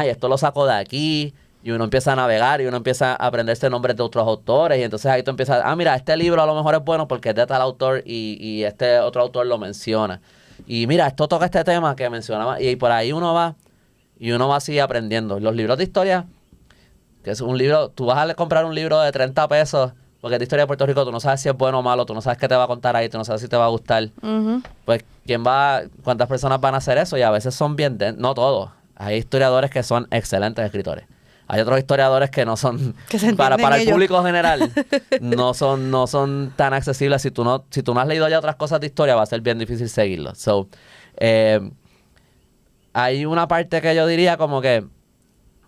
Esto lo saco de aquí. Y uno empieza a navegar y uno empieza a aprenderse nombres de otros autores. Y entonces ahí tú empiezas, mira, este libro a lo mejor es bueno porque es de tal autor y este otro autor lo menciona. Y mira, esto toca este tema que mencionaba. Y por ahí uno va y uno va así aprendiendo. Los libros de historia, que es un libro, tú vas a comprar un libro de 30 pesos porque es de historia de Puerto Rico, tú no sabes si es bueno o malo, tú no sabes qué te va a contar ahí, tú no sabes si te va a gustar. Ujú. Pues, ¿cuántas personas van a hacer eso? Y a veces son no todos. Hay historiadores que son excelentes escritores. Hay otros historiadores que no son, Que se para entienden el ellos. público general, no son tan accesibles. Si tú no has leído ya otras cosas de historia, va a ser bien difícil seguirlo. So, hay una parte que yo diría como que,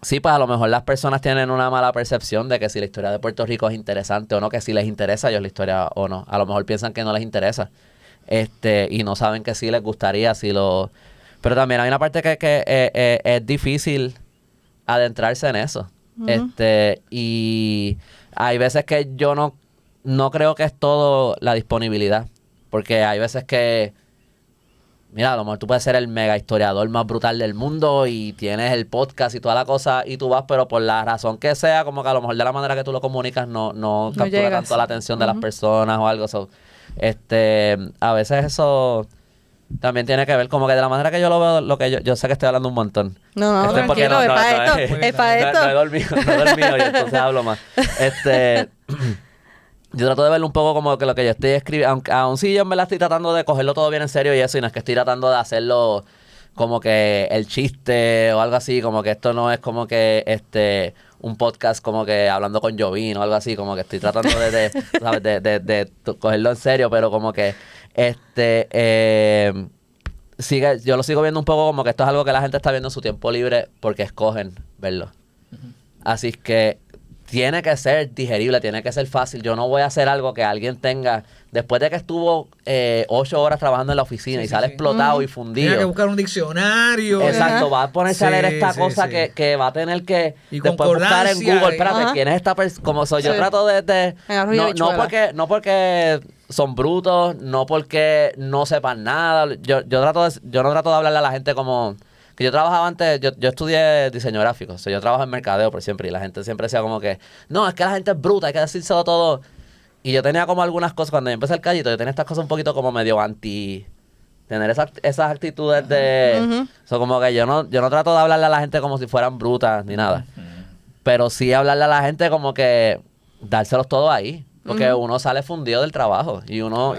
sí, pues a lo mejor las personas tienen una mala percepción de que si la historia de Puerto Rico es interesante o no, que si les interesa a ellos la historia o no. A lo mejor piensan que no les interesa. Y no saben que sí les gustaría, pero también hay una parte que es difícil adentrarse en eso. Ujú. Y hay veces que yo no creo que es todo la disponibilidad. Porque hay veces que, mira, a lo mejor tú puedes ser el mega historiador más brutal del mundo y tienes el podcast y toda la cosa y tú vas, pero por la razón que sea, como que a lo mejor de la manera que tú lo comunicas no captura llegas. tanto la atención de las Ujú. personas o algo. A veces eso también tiene que ver, como que de la manera que yo lo veo, lo que yo sé que estoy hablando un montón. No, Esto es porque tranquilo, es para esto, Muy bien, es para esto. No he dormido y entonces hablo más. Yo trato de verlo un poco como que lo que yo estoy escribiendo, aun si yo me la estoy tratando de cogerlo todo bien en serio y eso, y no es que estoy tratando de hacerlo como que el chiste o algo así, como que esto no es como que un podcast como que hablando con Jovín o algo así, como que estoy tratando ¿sabes? de cogerlo en serio, pero como que yo lo sigo viendo un poco como que esto es algo que la gente está viendo en su tiempo libre porque escogen verlo. Así que tiene que ser digerible, tiene que ser fácil. Yo no voy a hacer algo que alguien tenga, después de que estuvo 8 horas trabajando en la oficina y sale explotado y fundido. Tiene que buscar un diccionario. Exacto, va a ponerse a leer esta cosa sí. que va a tener que Y después buscar en concordancia, Google. Espérate, Ajá. ¿quién es esta persona? Como soy, yo Sí. trato de En arroz y habichuela. no porque son brutos, no porque no sepan nada. Yo no trato de hablarle a la gente como que yo trabajaba antes, yo estudié diseño gráfico, o sea, yo trabajo en mercadeo por siempre y la gente siempre decía como que, no, es que la gente es bruta, hay que decírselo todo. Y yo tenía como algunas cosas, cuando yo empecé el Callito, yo tenía estas cosas un poquito como medio anti, tener esas actitudes de, como que yo no trato de hablarle a la gente como si fueran brutas ni nada, pero sí hablarle a la gente como que dárselos todo ahí. Porque uno sale fundido del trabajo y uno,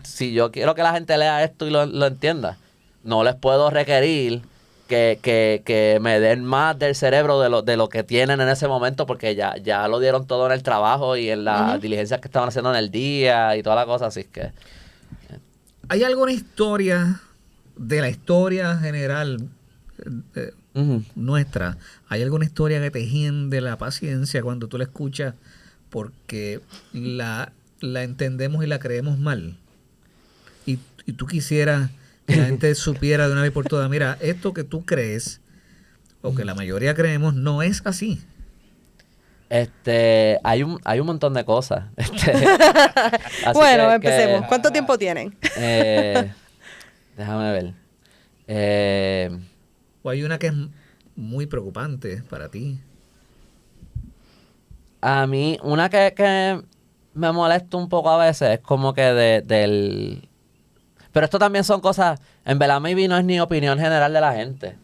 si yo quiero que la gente lea esto y lo entienda, no les puedo requerir que me den más del cerebro de lo que tienen en ese momento porque ya lo dieron todo en el trabajo y en las diligencias que estaban haciendo en el día y toda la cosa, así que... ¿Hay alguna historia de la historia general nuestra? ¿Hay alguna historia que te hiende la paciencia cuando tú la escuchas porque la entendemos y la creemos mal? Y tú quisieras que la gente supiera de una vez por todas, mira, esto que tú crees o que la mayoría creemos no es así. Hay un montón de cosas. Así Bueno, que- empecemos. que, ¿Cuánto tiempo tienen? déjame ver. O hay una que es muy preocupante para ti. A mí, una que me molesta un poco a veces es como que del... Pero esto también son cosas... En verdad, maybe no es ni opinión general de la gente.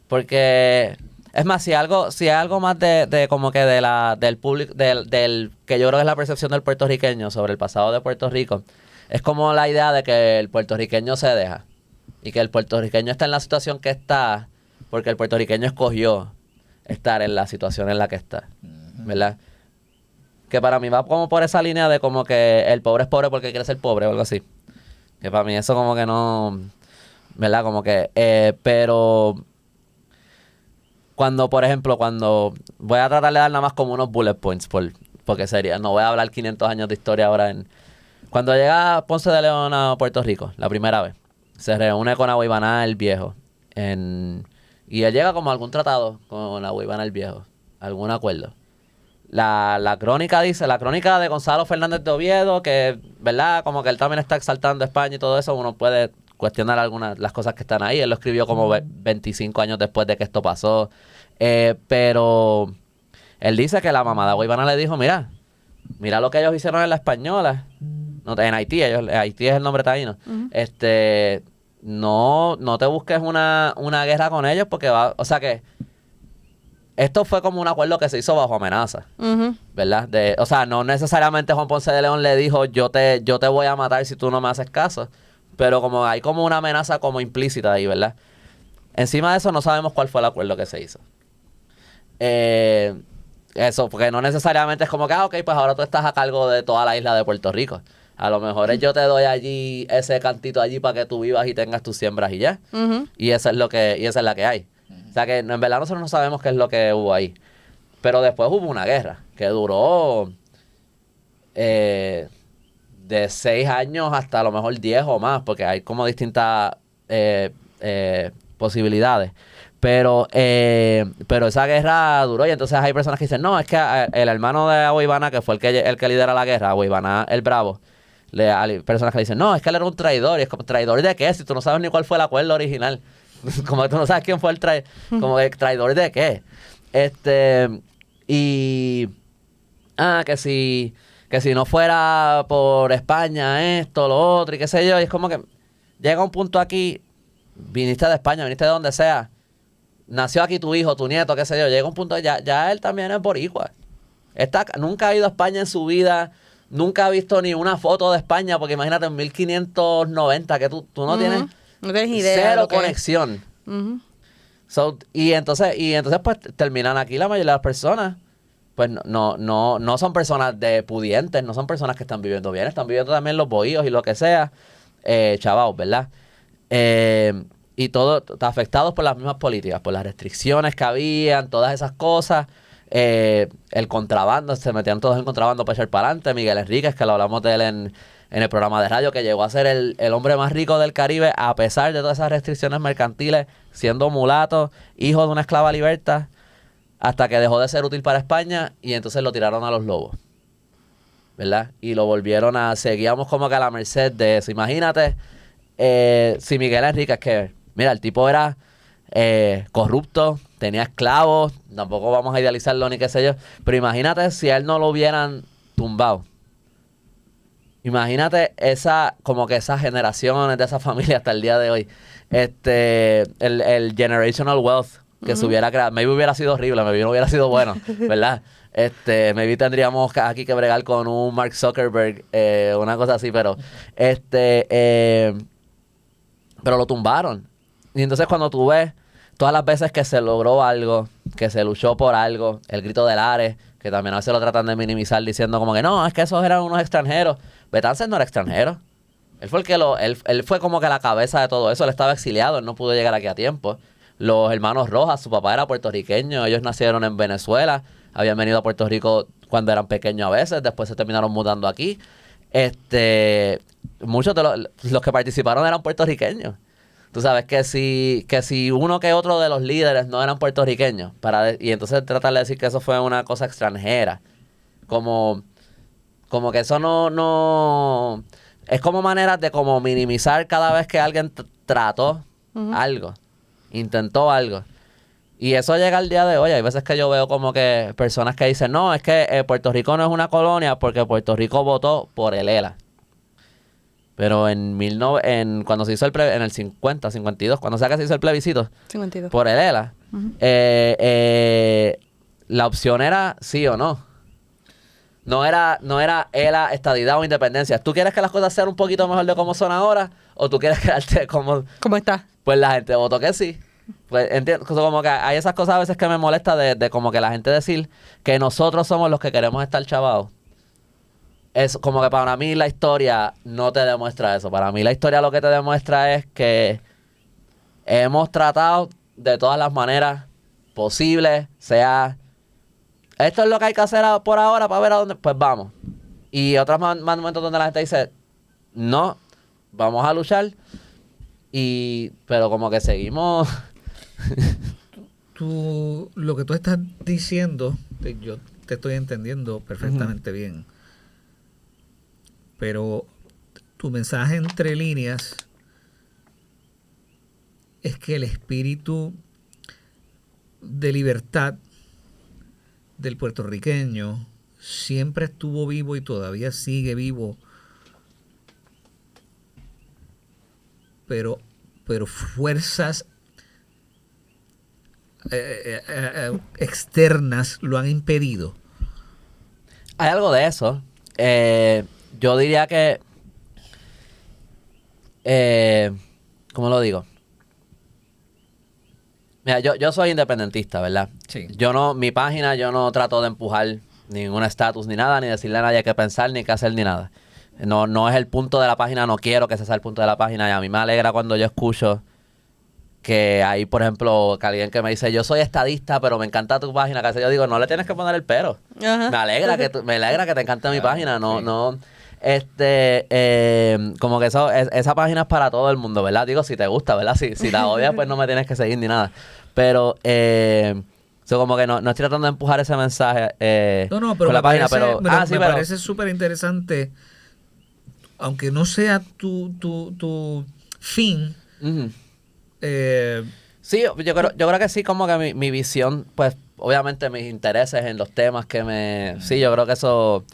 Porque... Es más, si hay algo más de como que del público... Del que yo creo que es la percepción del puertorriqueño sobre el pasado de Puerto Rico. Es como la idea de que el puertorriqueño se deja. Y que el puertorriqueño está en la situación que está... Porque el puertorriqueño escogió estar en la situación en la que está. ¿Verdad? Que para mí va como por esa línea de como que el pobre es pobre porque quiere ser pobre o algo así. Que para mí eso como que no... ¿Verdad? Como que... pero... Por ejemplo, cuando... Voy a tratar de dar nada más como unos bullet points porque sería... No voy a hablar 500 años de historia ahora en... Cuando llega Ponce de León a Puerto Rico, la primera vez, se reúne con Agua Ibaná el Viejo. Y él llega como a algún tratado con Agua Ibaná el Viejo. Algún acuerdo. La crónica dice, la crónica de Gonzalo Fernández de Oviedo, que, ¿verdad? Como que él también está exaltando a España y todo eso, uno puede cuestionar algunas las cosas que están ahí. Él lo escribió como 25 años después de que esto pasó. Pero él dice que la mamá de Agua Ibaná le dijo, mira lo que ellos hicieron en la Española. No, en Haití, Haití es el nombre taíno. No te busques una guerra con ellos porque o sea que esto fue como un acuerdo que se hizo bajo amenaza, ¿verdad? O sea, no necesariamente Juan Ponce de León le dijo yo te voy a matar si tú no me haces caso, pero como hay como una amenaza como implícita ahí, ¿verdad? Encima de eso no sabemos cuál fue el acuerdo que se hizo. Eso, porque no necesariamente es como que, ok, pues ahora tú estás a cargo de toda la isla de Puerto Rico. A lo mejor yo te doy allí ese cantito allí para que tú vivas y tengas tus siembras y ya. Y esa es la que hay. O sea que en verdad nosotros no sabemos qué es lo que hubo ahí. Pero después hubo una guerra que duró de 6 años hasta a lo mejor 10 o más, porque hay como distintas posibilidades. Pero esa guerra duró y entonces hay personas que dicen, no, es que el hermano de Agua Ibaná, que fue el que lidera la guerra, Agua Ibaná el Bravo, hay personas que dicen, no, es que él era un traidor. Y es como, ¿traidor de qué? Si tú no sabes ni cuál fue el acuerdo original. Como que tú no sabes quién fue el traidor. Como que, ¿traidor de qué? Que si no fuera por España, esto, lo otro, y qué sé yo. Y es como que llega un punto aquí, viniste de España, viniste de donde sea, nació aquí tu hijo, tu nieto, qué sé yo, llega un punto, ya él también es boricua. Nunca ha ido a España en su vida, nunca ha visto ni una foto de España, porque imagínate, en 1590, que tú no tienes, no tienes idea de cero lo que es. conexión. Ujú. Y entonces pues terminan aquí la mayoría de las personas. Pues no son personas de pudientes, no son personas que están viviendo bien, están viviendo también los bohíos y lo que sea, chavaos, ¿verdad? Y todo afectados por las mismas políticas, por las restricciones que habían, todas esas cosas. El contrabando, se metían todos en contrabando para echar para adelante. Miguel Enríquez, que lo hablamos de él en el programa de radio, que llegó a ser el hombre más rico del Caribe a pesar de todas esas restricciones mercantiles, siendo mulato, hijo de una esclava liberta, hasta que dejó de ser útil para España y entonces lo tiraron a los lobos, ¿verdad? Y lo volvieron seguíamos como que a la merced de eso. Imagínate si Miguel Enríquez, que mira, el tipo era corrupto, tenía esclavos, tampoco vamos a idealizarlo ni qué sé yo, pero imagínate si a él no lo hubieran tumbado. Imagínate como que esas generaciones de esa familia hasta el día de hoy. El generational wealth que se hubiera creado. Maybe hubiera sido horrible, maybe no hubiera sido bueno, ¿verdad? Maybe tendríamos aquí que bregar con un Mark Zuckerberg, una cosa así, pero lo tumbaron. Y entonces cuando tú ves todas las veces que se logró algo, que se luchó por algo, el grito del Ares, que también a veces lo tratan de minimizar diciendo como que no, es que esos eran unos extranjeros. Betances no era extranjero. Él fue él fue como que la cabeza de todo eso. Él estaba exiliado, él no pudo llegar aquí a tiempo. Los hermanos Rojas, su papá era puertorriqueño, ellos nacieron en Venezuela, habían venido a Puerto Rico cuando eran pequeños a veces, después se terminaron mudando aquí. Muchos de los que participaron eran puertorriqueños. Tú sabes que si uno que otro de los líderes no eran puertorriqueños, y entonces tratar de decir que eso fue una cosa extranjera, como que eso no es como maneras de como minimizar cada vez que alguien trató algo, intentó algo. Y eso llega al día de hoy. Hay veces que yo veo como que personas que dicen, no, es que Puerto Rico no es una colonia porque Puerto Rico votó por el ELA. Pero cuando se hizo en el 50, 52, cuando sea que se hizo el plebiscito 52. por el ELA, la opción era sí o no. No era ELA, estadidad o independencia. ¿Tú quieres que las cosas sean un poquito mejor de como son ahora? ¿O tú quieres quedarte como...? ¿Cómo está? Pues la gente votó que sí. Pues entiendo, como que hay esas cosas a veces que me molesta de como que la gente decir que nosotros somos los que queremos estar chavados. Es como que para mí la historia no te demuestra eso. Para mí la historia lo que te demuestra es que hemos tratado de todas las maneras posibles, sea... Esto es lo que hay que hacer por ahora para ver a dónde... Pues vamos. Y otros más momentos donde la gente dice, no, vamos a luchar. Pero como que seguimos... Lo que tú estás diciendo, yo te estoy entendiendo perfectamente bien. Pero tu mensaje entre líneas es que el espíritu de libertad del puertorriqueño siempre estuvo vivo y todavía sigue vivo, pero fuerzas externas lo han impedido. Hay algo de eso. Yo diría que... ¿cómo lo digo? Mira, yo soy independentista, ¿verdad? Sí. Mi página, yo no trato de empujar ningún estatus ni nada, ni decirle a nadie qué pensar, ni qué hacer, ni nada. No es el punto de la página, no quiero que ese sea el punto de la página. Y a mí me alegra cuando yo escucho que hay, por ejemplo, que alguien que me dice, yo soy estadista, pero me encanta tu página. Que yo digo, no le tienes que poner el pero. Ajá. Me alegra que te encante mi página. No, sí. no. Como que esa página es para todo el mundo, ¿verdad? Digo, si te gusta, ¿verdad? Si la odias, pues no me tienes que seguir ni nada. Pero, como que no estoy tratando de empujar ese mensaje Pero con la página, pero... me parece súper interesante, aunque no sea tu fin. Uh-huh. Sí, yo creo que sí, como que mi visión, pues, obviamente mis intereses en los temas sí, yo creo que eso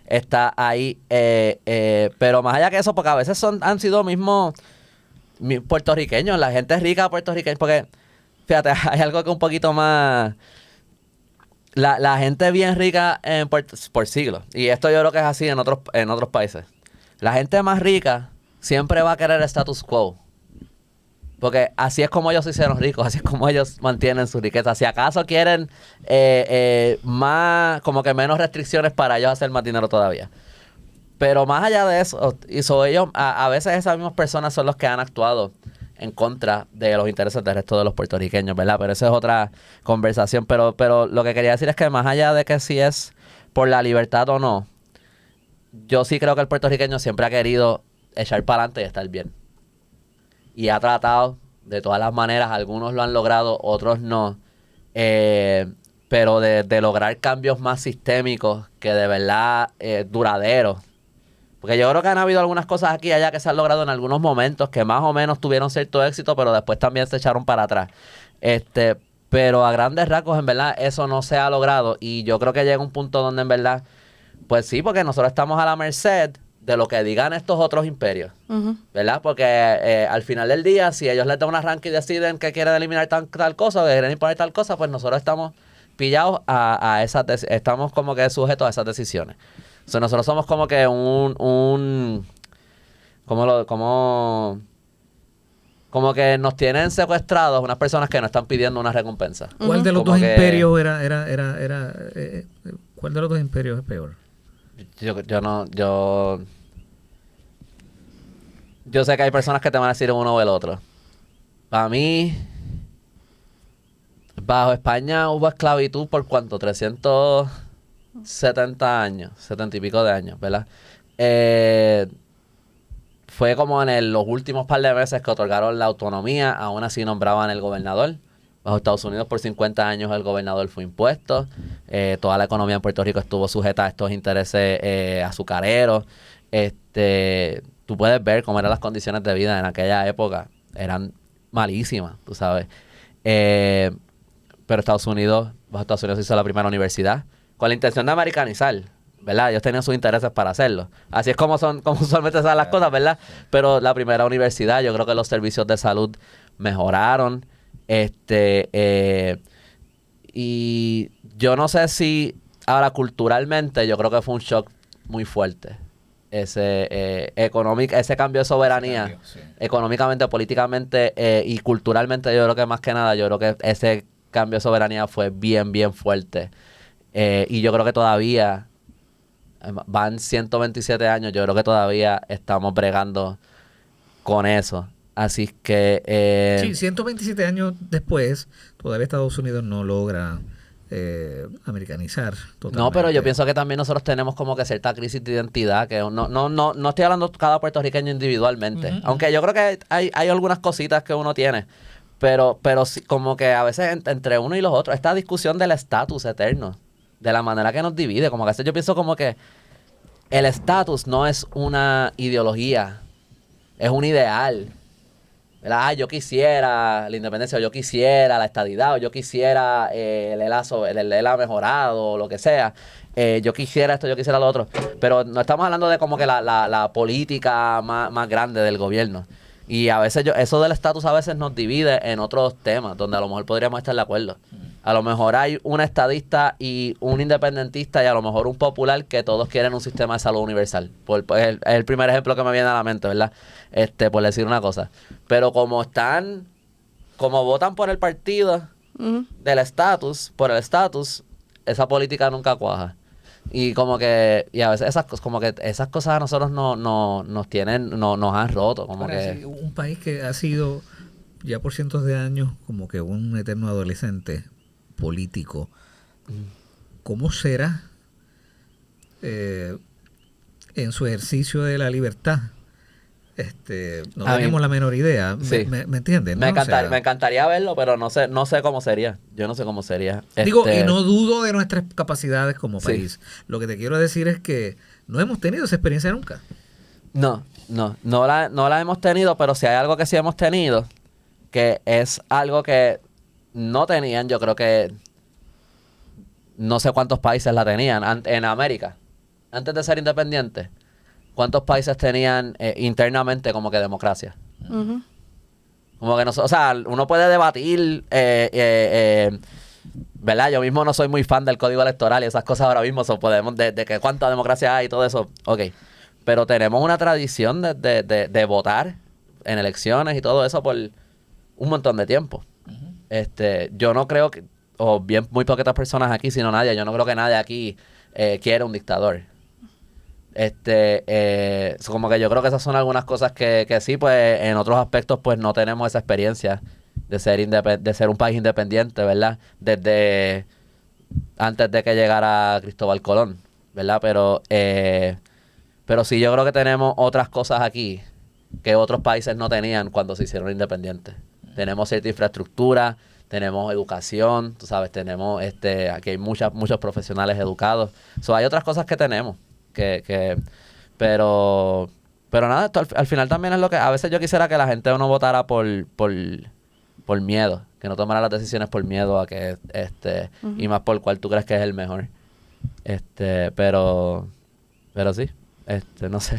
está ahí, pero más allá que eso, porque a veces han sido mismos puertorriqueños, la gente rica puertorriqueña, porque, fíjate, hay algo que un poquito más... La gente bien rica por siglos, y esto yo creo que es así en otros países. La gente más rica siempre va a querer el status quo. Porque así es como ellos se hicieron ricos, así es como ellos mantienen su riqueza. Si acaso quieren más, como que menos restricciones para ellos hacer más dinero todavía. Pero más allá de eso, ellos, a veces esas mismas personas son los que han actuado en contra de los intereses del resto de los puertorriqueños, ¿verdad? Pero esa es otra conversación. Pero lo que quería decir es que más allá de que si es por la libertad o no, yo sí creo que el puertorriqueño siempre ha querido echar para adelante y estar bien. Y ha tratado de todas las maneras, algunos lo han logrado, otros no. Pero de lograr cambios más sistémicos que de verdad duraderos. Porque yo creo que han habido algunas cosas aquí y allá que se han logrado en algunos momentos que más o menos tuvieron cierto éxito, pero después también se echaron para atrás. Pero a grandes rasgos, en verdad, eso no se ha logrado. Y yo creo que llega un punto donde, en verdad, pues sí, porque nosotros estamos a la merced de lo que digan estos otros imperios, ¿verdad? Porque al final del día, si ellos les dan un arranque y deciden que quieren eliminar tal cosa o que quieren imponer tal cosa, pues nosotros estamos pillados a estamos como que sujetos a esas decisiones. O sea, nosotros somos como que como que nos tienen secuestrados unas personas que nos están pidiendo una recompensa. ¿Cuál de los Como dos que- imperios cuál de los dos imperios es peor? Yo sé que hay personas que te van a decir uno o el otro. Para mí, bajo España hubo esclavitud por ¿cuánto? 370 años, 70 y pico de años, ¿verdad? Fue como en los últimos par de meses que otorgaron la autonomía, aún así nombraban el gobernador. Bajo Estados Unidos por 50 años el gobernador fue impuesto. Toda la economía en Puerto Rico estuvo sujeta a estos intereses azucareros. Tú puedes ver cómo eran las condiciones de vida en aquella época. Eran malísimas, tú sabes. Pero bajo Estados Unidos se hizo la primera universidad con la intención de americanizar, ¿verdad? Ellos tenían sus intereses para hacerlo. Así es como usualmente se dan las cosas, ¿verdad? Pero la primera universidad, yo creo que los servicios de salud mejoraron. Y yo no sé si ahora culturalmente yo creo que fue un shock muy fuerte ese cambio de soberanía económicamente, políticamente y culturalmente. Yo creo que más que nada yo creo que ese cambio de soberanía fue bien fuerte y yo creo que todavía van 127 años, yo creo que todavía estamos bregando con eso. Así que... Sí, 127 años después, todavía Estados Unidos no logra americanizar totalmente. No, pero yo pienso que también nosotros tenemos como que cierta crisis de identidad, que no estoy hablando de cada puertorriqueño individualmente, aunque yo creo que hay algunas cositas que uno tiene, pero sí, como que a veces entre uno y los otros, esta discusión del estatus eterno, de la manera que nos divide, como que a veces yo pienso como que el estatus no es una ideología, es un ideal. ¿Verdad? Yo quisiera la independencia, o yo quisiera la estadidad, o yo quisiera el ELA mejorado, o lo que sea. Yo quisiera esto, yo quisiera lo otro. Pero no estamos hablando de como que la política más grande del gobierno. Y a veces eso del estatus a veces nos divide en otros temas, donde a lo mejor podríamos estar de acuerdo. A lo mejor hay un estadista y un independentista y a lo mejor un popular que todos quieren un sistema de salud universal. Es el primer ejemplo que me viene a la mente, ¿verdad? Por decir una cosa. Pero como votan por el partido del estatus, por el estatus, esa política nunca cuaja. Y como que, y a veces esas cosas a nosotros nos han roto. Como Ahora, que sí, un país que ha sido ya por cientos de años como que un eterno adolescente político, ¿cómo será en su ejercicio de la libertad? No tenemos la menor idea. Sí. ¿Me entiendes? me ¿no? O sea, encantaría verlo, pero no sé cómo sería. Yo no sé cómo sería. digo, y no dudo de nuestras capacidades como Sí. país. Lo que te quiero decir es que no hemos tenido esa experiencia nunca. No la hemos tenido, pero si hay algo que sí hemos tenido, que es algo que no tenían, yo creo que no sé cuántos países la tenían en América, antes de ser independientes. ¿Cuántos países tenían internamente como que democracia? Como que no, o sea, uno puede debatir, ¿verdad? Yo mismo no soy muy fan del código electoral y esas cosas ahora mismo, podemos, de que cuánta democracia hay y todo eso, ok. Pero tenemos una tradición de votar en elecciones y todo eso por un montón de tiempo. Yo no creo que, o bien muy poquitas personas aquí, sino nadie, yo no creo que nadie aquí quiere un dictador. Como que yo creo que esas son algunas cosas que sí, pues en otros aspectos pues no tenemos esa experiencia de ser un país independiente, ¿verdad? Desde antes de que llegara Cristóbal Colón, ¿verdad? Pero sí, yo creo que tenemos otras cosas aquí que otros países no tenían cuando se hicieron independientes. Tenemos cierta infraestructura, tenemos educación, tú sabes, tenemos aquí hay muchos profesionales educados. Hay otras cosas que tenemos pero nada, esto al final también es lo que a veces yo quisiera que la gente no votara por miedo, que no tomara las decisiones por miedo a que y más por cuál tú crees que es el mejor. Pero sí, no sé.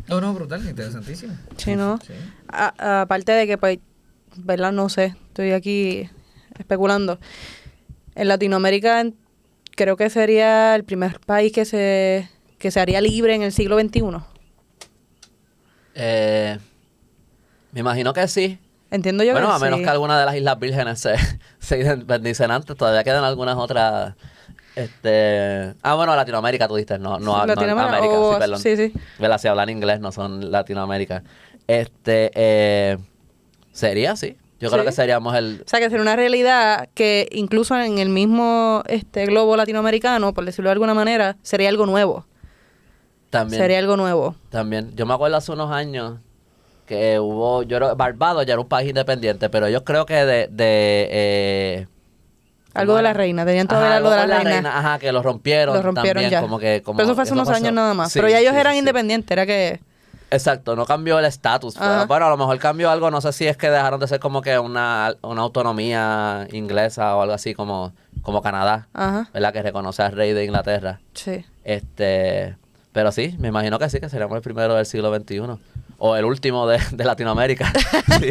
No, brutal, interesantísimo. Sí, ¿no? Sí. Aparte de que, pues, ¿verdad? No sé, estoy aquí especulando. En Latinoamérica creo que sería el primer país que se haría libre en el siglo XXI. Me imagino que sí. Entiendo yo que Bueno, a sí. menos que alguna de las Islas Vírgenes se independicen antes, todavía quedan algunas otras. Bueno, Latinoamérica tú dices, no Latinoamérica, América, sí, perdón. Sí. ¿Verdad? Si hablan inglés no son Latinoamérica. Sería, sí. Yo creo Sí. que seríamos el... O sea, que sería una realidad que incluso en el mismo globo latinoamericano, por decirlo de alguna manera, sería algo nuevo. También. Sería algo nuevo. También. Yo me acuerdo hace unos años que Barbados ya era un país independiente, pero yo creo que Algo de la reina. Tenían todavía algo de la reina. Ajá, que lo rompieron. Lo rompieron también, ya. Como Pero eso fue hace unos pasó. años nada más. Sí, Pero ya ellos sí, eran sí. independientes. Era que... Exacto, no cambió el estatus. Ajá. Bueno, a lo mejor cambió algo, no sé si es que dejaron de ser como que una autonomía inglesa o algo así como Canadá, Ajá. ¿verdad? Que reconoce al rey de Inglaterra. Sí. Pero sí, me imagino que sí, que seríamos el primero del siglo XXI. O el último de Latinoamérica. Sí.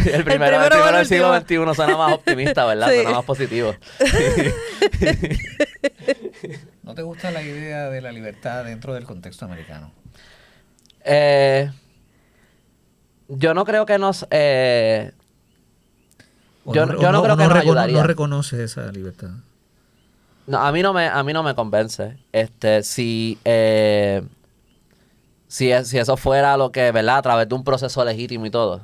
El primero del siglo XXI suena más optimista, ¿verdad? Sí. Suena más positivo. ¿No te gusta la idea de la libertad dentro del contexto americano? Yo no creo que nos... ¿O yo no creo que nos ayudaría. no reconoces esa libertad? No, a mí no me convence. Si eso fuera lo que, ¿verdad? A través de un proceso legítimo y todo.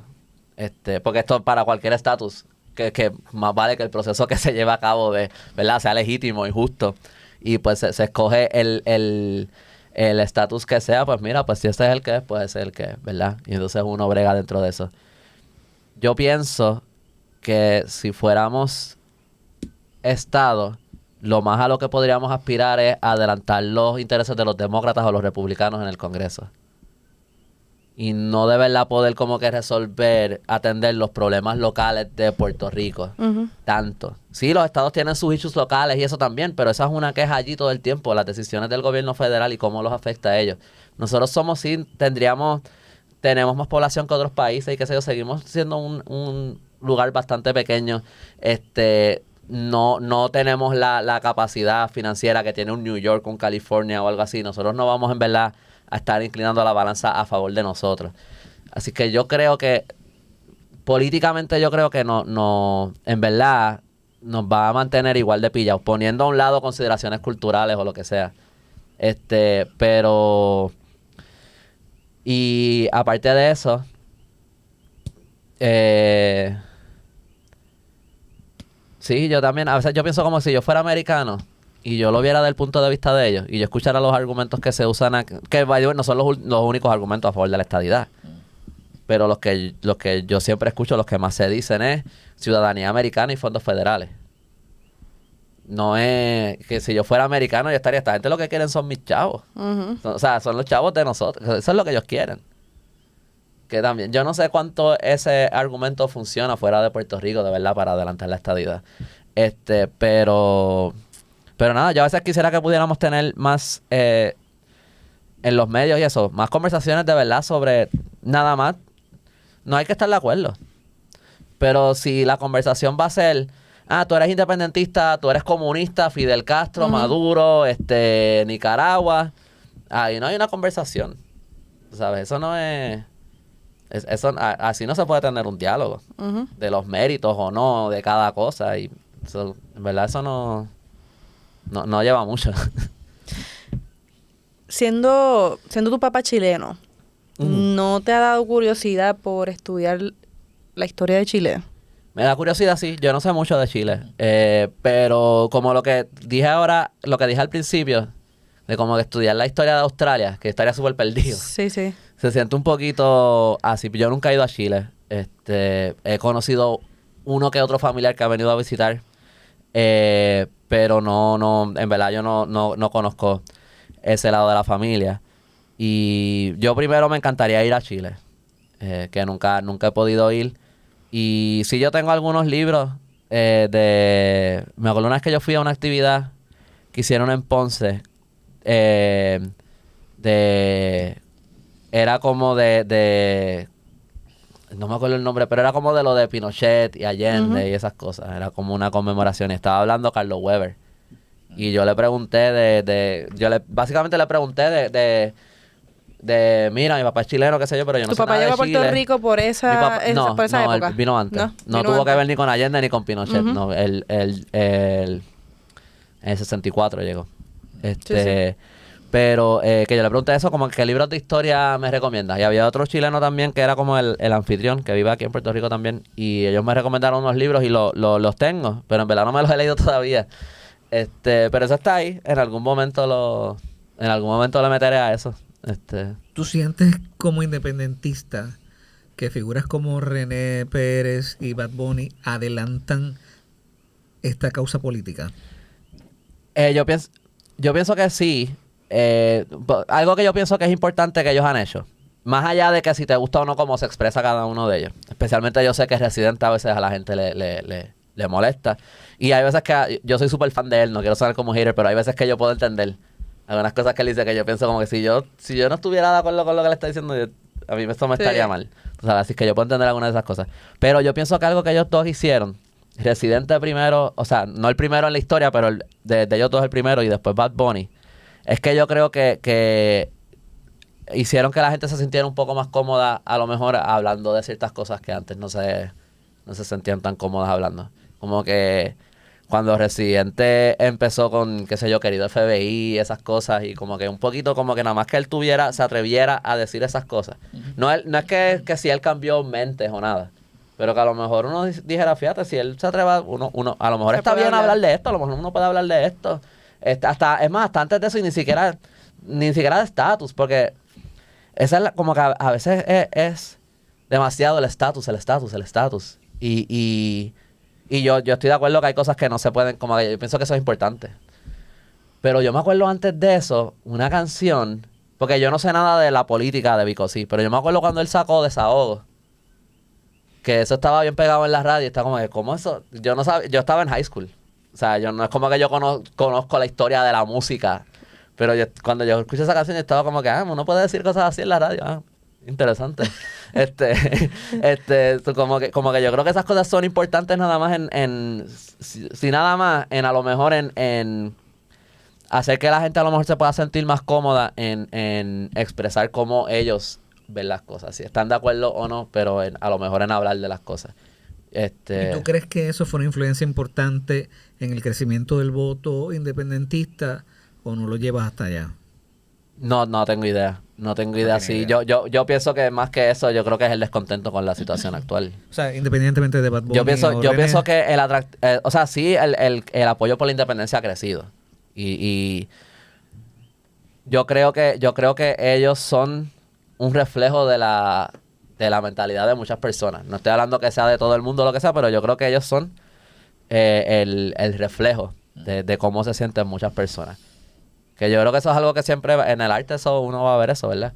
Porque esto para cualquier estatus, que más vale que el proceso que se lleva a cabo ¿verdad? Sea legítimo y justo. Y pues se escoge el estatus que sea, pues mira, pues si ese es el que es, pues ese es el que es, ¿verdad? Y entonces uno brega dentro de eso. Yo pienso que si fuéramos Estado, lo más a lo que podríamos aspirar es adelantar los intereses de los demócratas o los republicanos en el Congreso. Y no de verdad poder como que atender los problemas locales de Puerto Rico. Ujú. Tanto. Sí, los estados tienen sus issues locales y eso también, pero esa es una queja allí todo el tiempo, las decisiones del gobierno federal y cómo los afecta a ellos. Nosotros tenemos más población que otros países y qué sé yo, seguimos siendo un lugar bastante pequeño. No tenemos la capacidad financiera que tiene un New York, un California o algo así. Nosotros no vamos en verdad a estar inclinando la balanza a favor de nosotros. Así que yo creo que políticamente no en verdad nos va a mantener igual de pillados, poniendo a un lado consideraciones culturales o lo que sea. Pero y aparte de eso, sí, yo también, a veces yo pienso como si yo fuera americano y yo lo viera del punto de vista de ellos y yo escuchara los argumentos que se usan, que by the way, no son los únicos argumentos a favor de la estadidad. Pero los que yo siempre escucho, los que más se dicen es ciudadanía americana y fondos federales. No es que si yo fuera americano yo estaría, esta gente lo que quieren son mis chavos. Ujú. O sea, son los chavos de nosotros. Eso es lo que ellos quieren. Que también, yo no sé cuánto ese argumento funciona fuera de Puerto Rico, de verdad, para adelantar la estadidad. Pero nada, yo a veces quisiera que pudiéramos tener más en los medios y eso, más conversaciones de verdad sobre nada más. No hay que estar de acuerdo. Pero si la conversación va a ser, tú eres independentista, tú eres comunista, Fidel Castro, Maduro, Nicaragua, ahí no hay una conversación. ¿Sabes? Eso no es... así no se puede tener un diálogo de los méritos o no de cada cosa. Y eso, en verdad eso no lleva mucho. Siendo tu papá chileno, ¿no te ha dado curiosidad por estudiar la historia de Chile? Me da curiosidad, sí. Yo no sé mucho de Chile. Pero como lo que dije ahora, lo que dije al principio, de como que estudiar la historia de Australia, que estaría súper perdido. Sí, sí. Se siente un poquito así. Yo nunca he ido a Chile. He conocido uno que otro familiar que ha venido a visitar. Pero no, en verdad yo no conozco ese lado de la familia. Y yo primero me encantaría ir a Chile, que nunca he podido ir. Y sí, yo tengo algunos libros me acuerdo una vez que yo fui a una actividad que hicieron en Ponce, era como no me acuerdo el nombre, pero era como de lo de Pinochet y Allende y esas cosas. Era como una conmemoración. Y estaba hablando Carlos Weber. Y yo le pregunté básicamente le pregunté mira, mi papá es chileno, qué sé yo, pero yo no sé nada de Chile. ¿Tu papá llegó a Puerto Rico por esa época? Él vino antes. No tuvo que ver ni con Allende ni con Pinochet. No, en el 64 llegó. Sí. Pero que yo le pregunté eso, como que libros de historia me recomiendas. Y había otro chileno también que era como el anfitrión, que vive aquí en Puerto Rico también. Y ellos me recomendaron unos libros y los tengo, pero en verdad no me los he leído todavía. Pero eso está ahí. En algún momento le meteré a eso. ¿Tú sientes como independentista que figuras como René Pérez y Bad Bunny adelantan esta causa política? Yo pienso que sí. Algo que yo pienso que es importante que ellos han hecho, más allá de que si te gusta o no cómo se expresa cada uno de ellos, especialmente yo sé que Residente a veces a la gente le molesta, y hay veces que yo soy súper fan de él, no quiero sonar como hater, pero hay veces que yo puedo entender algunas cosas que él dice, que yo pienso como que si yo no estuviera de acuerdo con lo que le está diciendo, a mí esto me estaría mal. O sea, así que yo puedo entender algunas de esas cosas, pero yo pienso que algo que ellos dos hicieron, Residente primero, o sea, no el primero en la historia, pero de ellos dos el primero y después Bad Bunny, es que yo creo que hicieron que la gente se sintiera un poco más cómoda, a lo mejor hablando de ciertas cosas que antes no se sentían tan cómodas hablando. Como que cuando Residente empezó con, qué sé yo, querido FBI, esas cosas, y como que un poquito, como que nada más que él se atreviera a decir esas cosas. No es que si él cambió mentes o nada, pero que a lo mejor uno dijera, fíjate, si él se atreva, uno a lo mejor está bien hablar de esto, a lo mejor uno puede hablar de esto. Hasta antes de eso, y ni siquiera de estatus, porque esa es como que a veces es demasiado el estatus. Y yo estoy de acuerdo que hay cosas que no se pueden, como que yo pienso que eso es importante. Pero yo me acuerdo antes de eso, una canción, porque yo no sé nada de la política de Vico, sí, pero yo me acuerdo cuando él sacó Desahogo, que eso estaba bien pegado en la radio, y está como que, ¿cómo eso? Yo no sabía, yo estaba en high school. O sea, no es como que yo conozco la historia de la música. Pero cuando yo escuché esa canción, yo estaba como que, uno puede decir cosas así en la radio. Interesante. Como que yo creo que esas cosas son importantes nada más si nada más, a lo mejor en hacer que la gente a lo mejor se pueda sentir más cómoda en expresar cómo ellos ven las cosas. Si están de acuerdo o no, pero a lo mejor en hablar de las cosas. ¿Y tú crees que eso fue una influencia importante en el crecimiento del voto independentista o no lo llevas hasta allá? No tengo idea. No tengo idea. Sí, yo pienso que más que eso, yo creo que es el descontento con la situación actual. O sea, independientemente de Bad Bunny. Yo pienso que sí, el apoyo por la independencia ha crecido. Y yo creo que ellos son un reflejo de la mentalidad de muchas personas. No estoy hablando que sea de todo el mundo o lo que sea, pero yo creo que ellos son el reflejo de cómo se sienten muchas personas. Que yo creo que eso es algo que siempre en el arte uno va a ver eso, ¿verdad?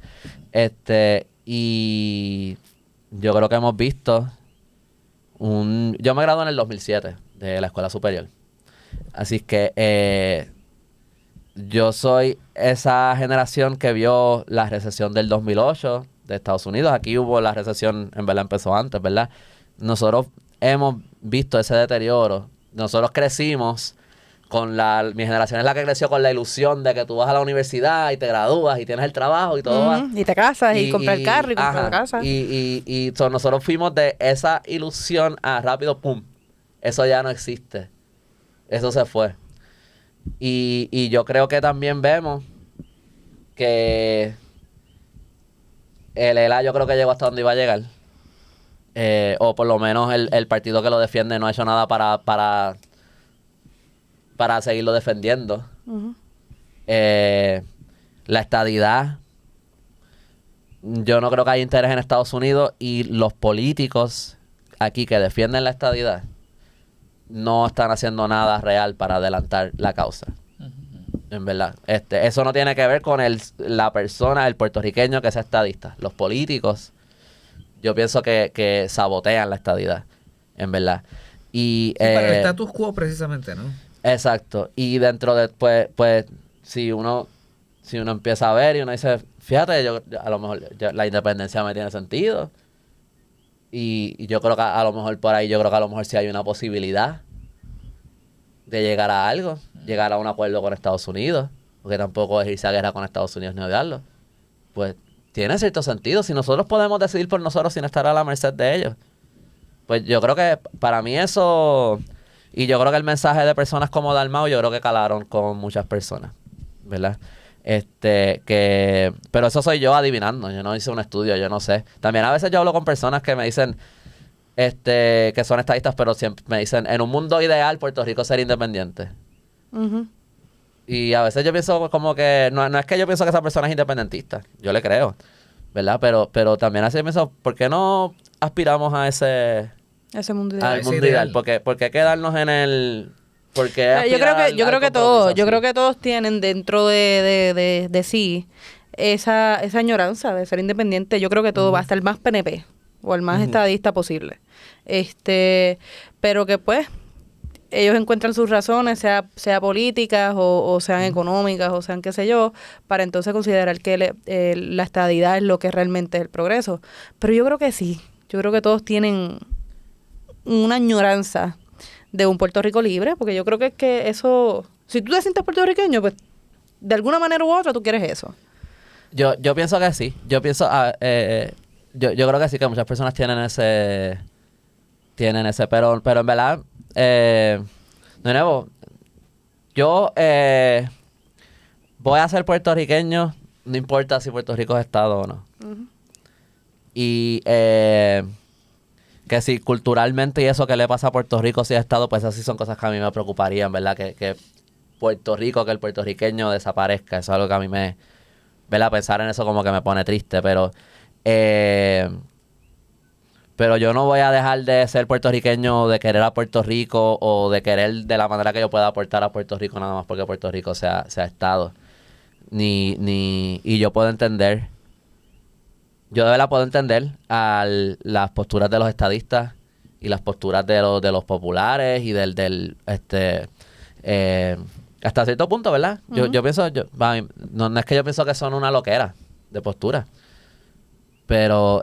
Y yo creo que hemos visto yo me gradué en el 2007 de la escuela superior. Así que yo soy esa generación que vio la recesión del 2008 de Estados Unidos. Aquí hubo la recesión, en verdad empezó antes, ¿verdad? Nosotros hemos visto ese deterioro. Nosotros crecimos mi generación es la que creció con la ilusión de que tú vas a la universidad y te gradúas y tienes el trabajo y todo va. Y te casas y compras el carro y compras la ajá, casa. Nosotros fuimos de esa ilusión a rápido, ¡pum! Eso ya no existe. Eso se fue. Y yo creo que también vemos que el ELA yo creo que llegó hasta donde iba a llegar. O por lo menos el partido que lo defiende no ha hecho nada para seguirlo defendiendo. Ujú. La estadidad, yo no creo que haya interés en Estados Unidos, y los políticos aquí que defienden la estadidad no están haciendo nada real para adelantar la causa. En verdad. Eso no tiene que ver con la persona, el puertorriqueño que sea estadista. Los políticos, yo pienso que sabotean la estadidad. En verdad. Y, para el status quo precisamente, ¿no? Exacto. Y dentro de, pues si uno empieza a ver y uno dice, fíjate, a lo mejor la independencia me tiene sentido. Y yo creo que a lo mejor por ahí, yo creo que a lo mejor sí hay una posibilidad de llegar a algo, llegar a un acuerdo con Estados Unidos, porque tampoco es irse a guerra con Estados Unidos ni odiarlo. Pues tiene cierto sentido. Si nosotros podemos decidir por nosotros sin estar a la merced de ellos, pues yo creo que para mí eso, y yo creo que el mensaje de personas como Dalmau, yo creo que calaron con muchas personas, ¿verdad? Pero eso soy yo adivinando, yo no hice un estudio, yo no sé. También a veces yo hablo con personas que me dicen que son estadistas, pero siempre me dicen, en un mundo ideal Puerto Rico sería independiente. Ujú. Y a veces yo pienso como que, no es que yo pienso que esa persona es independentista, yo le creo, ¿verdad? Pero también así pienso, ¿por qué no aspiramos a ese Mundo al ideal. mundo ideal? ¿Por qué quedarnos en el... ¿Por qué Yo creo aspirar que al compromiso todos, así? yo creo que todos tienen dentro de sí esa añoranza de ser independiente. Yo creo que todo va hasta el más PNP o el más estadista posible. Pero que pues ellos encuentran sus razones, sea políticas o sean económicas o sean qué sé yo, para entonces considerar que la estadidad es lo que realmente es el progreso. Pero yo creo que sí, yo creo que todos tienen una añoranza de un Puerto Rico libre, porque yo creo que eso, si tú te sientes puertorriqueño, pues de alguna manera u otra tú quieres eso. Yo pienso que sí. Yo pienso... yo creo que sí, que muchas personas tienen ese... Pero en verdad... de nuevo... Yo... voy a ser puertorriqueño... No importa si Puerto Rico es estado o no. Uh-huh. Y... que si culturalmente y eso que le pasa a Puerto Rico si es estado, pues esas sí son cosas que a mí me preocuparían, ¿verdad? Que Puerto Rico, que el puertorriqueño desaparezca. Eso es algo que a mí me... ¿verdad? Pensar en eso como que me pone triste, pero yo no voy a dejar de ser puertorriqueño, de querer a Puerto Rico o de querer de la manera que yo pueda aportar a Puerto Rico nada más porque Puerto Rico sea estado. Y yo puedo entender, yo de verdad puedo entender las posturas de los estadistas y las posturas de los populares y hasta cierto punto, ¿verdad? Uh-huh. Yo pienso, no es que yo pienso que son una loquera de postura, pero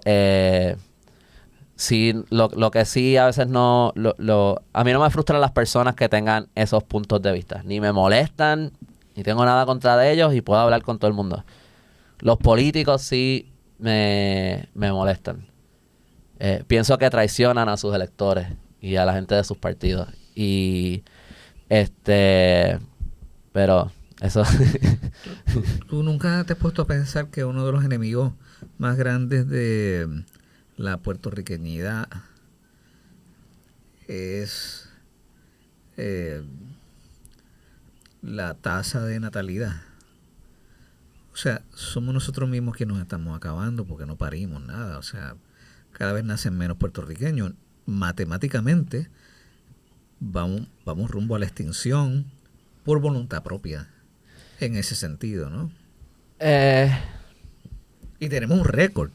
sí, lo que sí a veces no, a mí no me frustran las personas que tengan esos puntos de vista, ni me molestan, ni tengo nada contra de ellos y puedo hablar con todo el mundo. Los políticos sí me molestan. Pienso que traicionan a sus electores y a la gente de sus partidos. Y pero eso... ¿Tú nunca te has puesto a pensar que uno de los enemigos más grandes de la puertorriqueñidad es la tasa de natalidad? O sea, somos nosotros mismos que nos estamos acabando porque no parimos nada. O sea, cada vez nacen menos puertorriqueños. Matemáticamente vamos rumbo a la extinción por voluntad propia, en ese sentido, ¿no? Y tenemos un récord,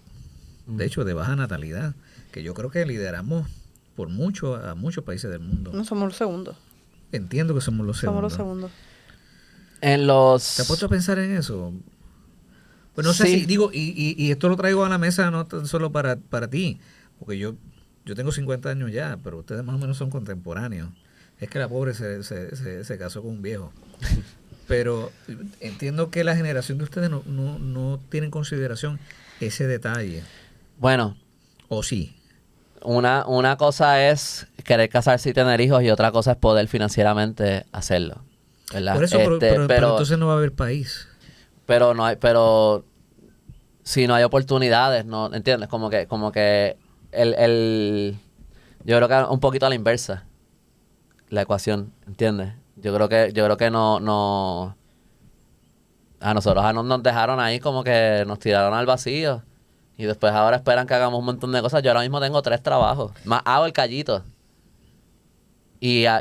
de hecho, de baja natalidad, que yo creo que lideramos por mucho a muchos países del mundo. No somos los segundos. Entiendo que somos los segundos. Somos los segundos. ¿Te has puesto a pensar en eso? Pues no sé Sí. si, digo, y esto lo traigo a la mesa no tan solo para ti, porque yo yo tengo 50 años ya, pero ustedes más o menos son contemporáneos. Es que la pobre se casó con un viejo. Pero entiendo que la generación de ustedes no tiene en consideración ese detalle. Bueno, ¿O sí? una cosa es querer casarse y tener hijos y otra cosa es poder financieramente hacerlo, ¿verdad? Por eso, pero entonces no va a haber país. Pero no hay, pero si no hay oportunidades, no, ¿entiendes? Como que yo creo que un poquito a la inversa la ecuación, ¿entiendes? Yo creo que no a nosotros nos dejaron ahí como que nos tiraron al vacío y después ahora esperan que hagamos un montón de cosas. Yo ahora mismo tengo 3 trabajos, más hago el callito. Y a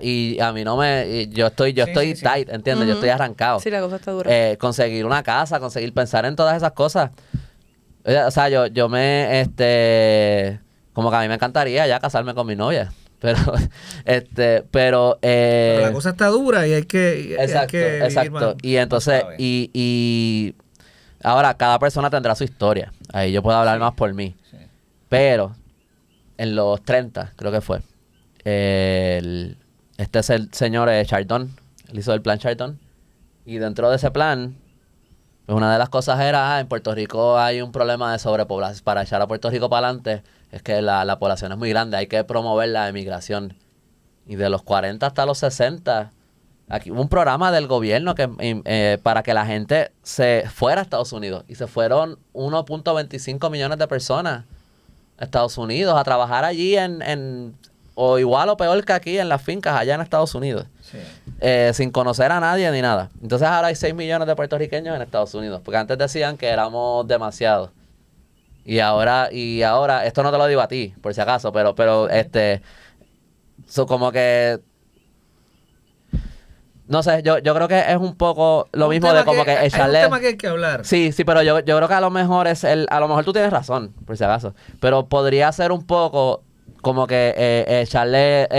mí no me... Yo estoy Sí. tight, ¿entiendes? Yo estoy arrancado. Sí, la cosa está dura. Conseguir una casa, pensar en todas esas cosas. O sea, yo como que a mí me encantaría ya casarme con mi novia. Pero, Pero la cosa está dura y hay que exacto. Y entonces, y ahora cada persona tendrá su historia. Ahí yo puedo hablar más por mí. Sí. Pero en los 30, creo que fue, este es el señor Chardon, él hizo el plan Chardon. Y dentro de ese plan, pues una de las cosas era, en Puerto Rico hay un problema de sobrepoblación. Para echar a Puerto Rico para adelante, es que la población es muy grande, hay que promover la emigración. Y de los 40 hasta los 60, aquí hubo un programa del gobierno que para que la gente se fuera a Estados Unidos. Y se fueron 1.25 millones de personas a Estados Unidos a trabajar allí o igual o peor que aquí en las fincas allá en Estados Unidos. Sí. Sin conocer a nadie ni nada. Entonces ahora hay 6 millones de puertorriqueños en Estados Unidos. Porque antes decían que éramos demasiados. Y ahora, esto no te lo digo a ti, por si acaso, pero como que, no sé, yo creo que es un poco lo mismo de como que echarle... Hay un tema que hay que hablar. Sí, pero yo creo que a lo mejor a lo mejor tú tienes razón, por si acaso, pero podría ser un poco como que echarle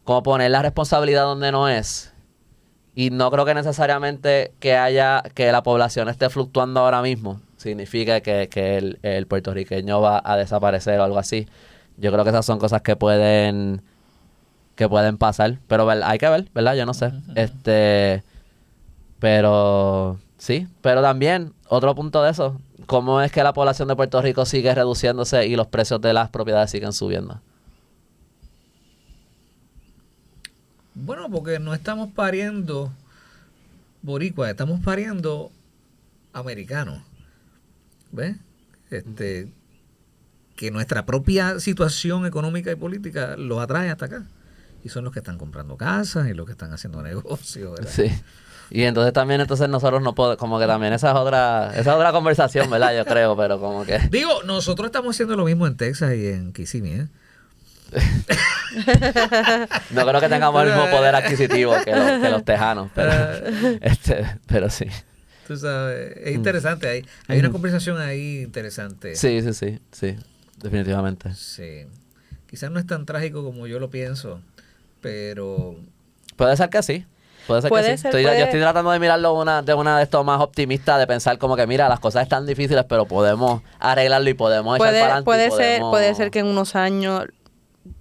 como poner la responsabilidad donde no es. Y no creo que necesariamente que la población esté fluctuando ahora mismo significa que el puertorriqueño va a desaparecer o algo así. Yo creo que esas son cosas que pueden pasar, pero hay que ver, ¿verdad? Yo no sé. Pero sí, pero también otro punto de eso, ¿cómo es que la población de Puerto Rico sigue reduciéndose y los precios de las propiedades siguen subiendo? Bueno, porque no estamos pariendo boricuas, estamos pariendo americanos. ¿Ves? Que nuestra propia situación económica y política los atrae hasta acá. Y son los que están comprando casas y los que están haciendo negocios, ¿verdad? Sí. Y entonces nosotros no podemos, como que también esa es otra conversación, ¿verdad? Yo creo, pero como que... Digo, nosotros estamos haciendo lo mismo en Texas y en Kissimmee, ¿eh? No creo que tengamos el mismo poder adquisitivo que los tejanos, pero sí. Tú sabes, es interesante. Hay una conversación ahí interesante. Sí, definitivamente. Sí. Quizás no es tan trágico como yo lo pienso, pero... Puede ser que sí. Puede ser que sí. Yo estoy tratando de mirarlo de una de estos más optimistas, de pensar como que, mira, las cosas están difíciles, pero podemos arreglarlo y podemos echar para adelante. Puede ser que en unos años,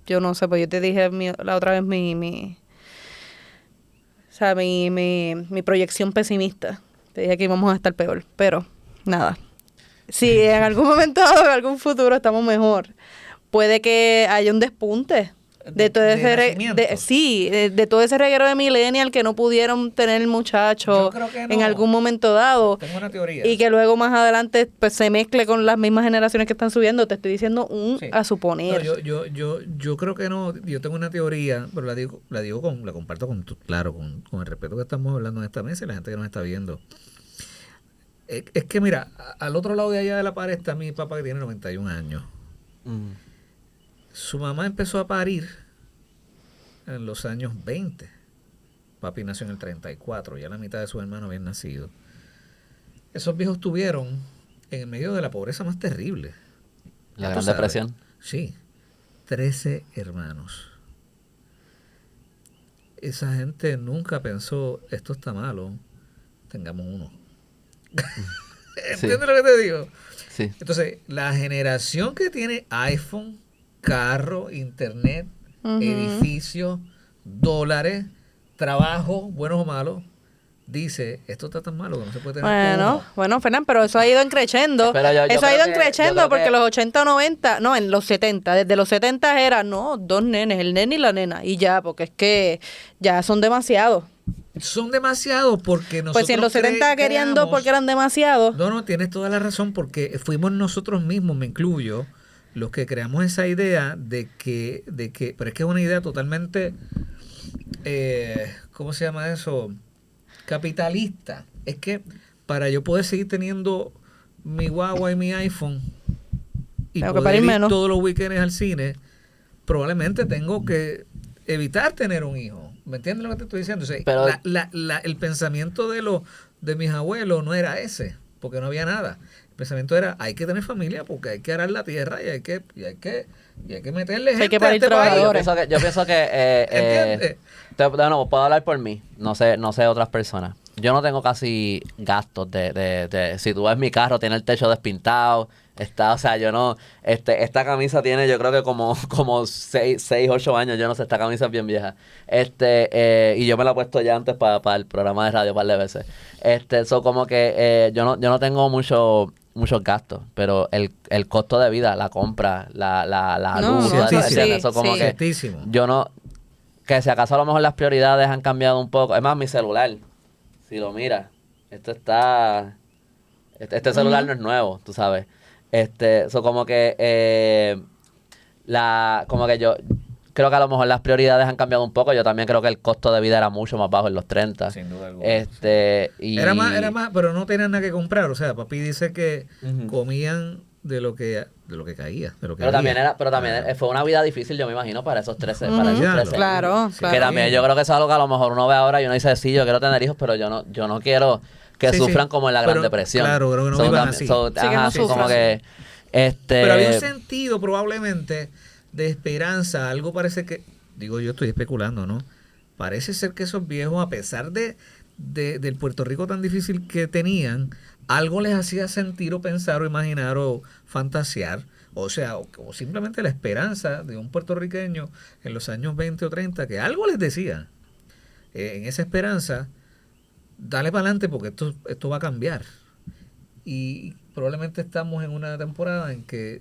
yo no sé, pues yo te dije la otra vez mi proyección pesimista. Te dije que íbamos a estar peor, pero nada. Si en algún momento dado, en algún futuro estamos mejor, puede que haya un despunte de todo de todo ese reguero de millennial que no pudieron tener muchachos en algún momento dado. Tengo una teoría. Y que luego más adelante pues se mezcle con las mismas generaciones que están subiendo. Te estoy diciendo a suponer. No, yo creo que no. Yo tengo una teoría, pero la comparto con el respeto que estamos hablando en esta mesa y la gente que nos está viendo. Es que mira, al otro lado de allá de la pared está mi papá que tiene 91 años. Su mamá empezó a parir en los años 20. Papi nació en el 34, ya la mitad de sus hermanos habían nacido. Esos viejos tuvieron en el medio de la pobreza más terrible. La Gran Depresión. Sí, 13 hermanos. Esa gente nunca pensó, esto está malo, tengamos uno. ¿Entiendes lo que te digo? Sí. Entonces, la generación que tiene iPhone, carro, internet, edificios, dólares, trabajo, buenos o malos, dice, esto está tan malo que no se puede tener uno. Bueno, Fernán, pero eso ha ido creciendo. Pero yo Eso ha creo ido que- creciendo yo creo porque que- los 80 o 90, no, en los 70, desde los 70 era, no, 2 nenes, el nene y la nena, y ya, porque es que ya son demasiados. Son demasiados porque nosotros Pues si en los 70 querían 2 porque eran demasiados. No, tienes toda la razón porque fuimos nosotros mismos, me incluyo, los que creamos esa idea de que pero es que es una idea totalmente, ¿cómo se llama eso? Capitalista. Es que para yo poder seguir teniendo mi guagua y mi iPhone y Tengo que poder parir ir menos. todos los weekends al cine, probablemente tengo que evitar tener un hijo. ¿Me entiendes lo que te estoy diciendo? O sea, Pero- el pensamiento de mis abuelos no era ese, porque no había nada. El pensamiento era, hay que tener familia porque hay que arar la tierra y hay que meterle gente Hay que a parir este país. trabajadores. Yo pienso que ¿Entiendes? no, puedo hablar por mí, no sé otras personas. Yo no tengo casi gastos de si tú ves mi carro, tiene el techo despintado, o sea, yo no, esta camisa tiene yo creo que como 6, 8 años, yo no sé, esta camisa es bien vieja. Y yo me la he puesto ya antes para el programa de radio un par de veces. So como que yo no tengo muchos gastos, pero el costo de vida, la compra, la No, luz, no, ¿entiendes? sí, Eso como sí. que Ciertísimo. yo no, que si acaso a lo mejor las prioridades han cambiado un poco. Es más, mi celular, si lo miras, este celular no es nuevo, tú sabes. Como que como que yo creo que a lo mejor las prioridades han cambiado un poco. Yo también creo que el costo de vida era mucho más bajo en los 30. Sin duda alguna. Era Era más, pero no tenían nada que comprar. O sea, papi dice que Ujú. comían de lo que caía, de lo que Pero también había. fue una vida difícil, yo me imagino, para esos 13, Ujú. para esos Claro. 13 Claro, años. claro. Que también yo creo que eso es algo que a lo mejor uno ve ahora y uno dice, sí, yo quiero tener hijos, pero yo no quiero que Sí, sufran sí. como en la Gran Pero, Depresión. claro, pero que no vivan así. que no Como sufran. que Pero había un sentido probablemente de esperanza. Algo parece que, digo yo estoy especulando, ¿no? Parece ser que esos viejos, a pesar del Puerto Rico tan difícil que tenían, algo les hacía sentir o pensar o imaginar o fantasear. O sea, o simplemente la esperanza de un puertorriqueño en los años 20 o 30, que algo les decía. En esa esperanza, dale para adelante porque esto va a cambiar. Y probablemente estamos en una temporada en que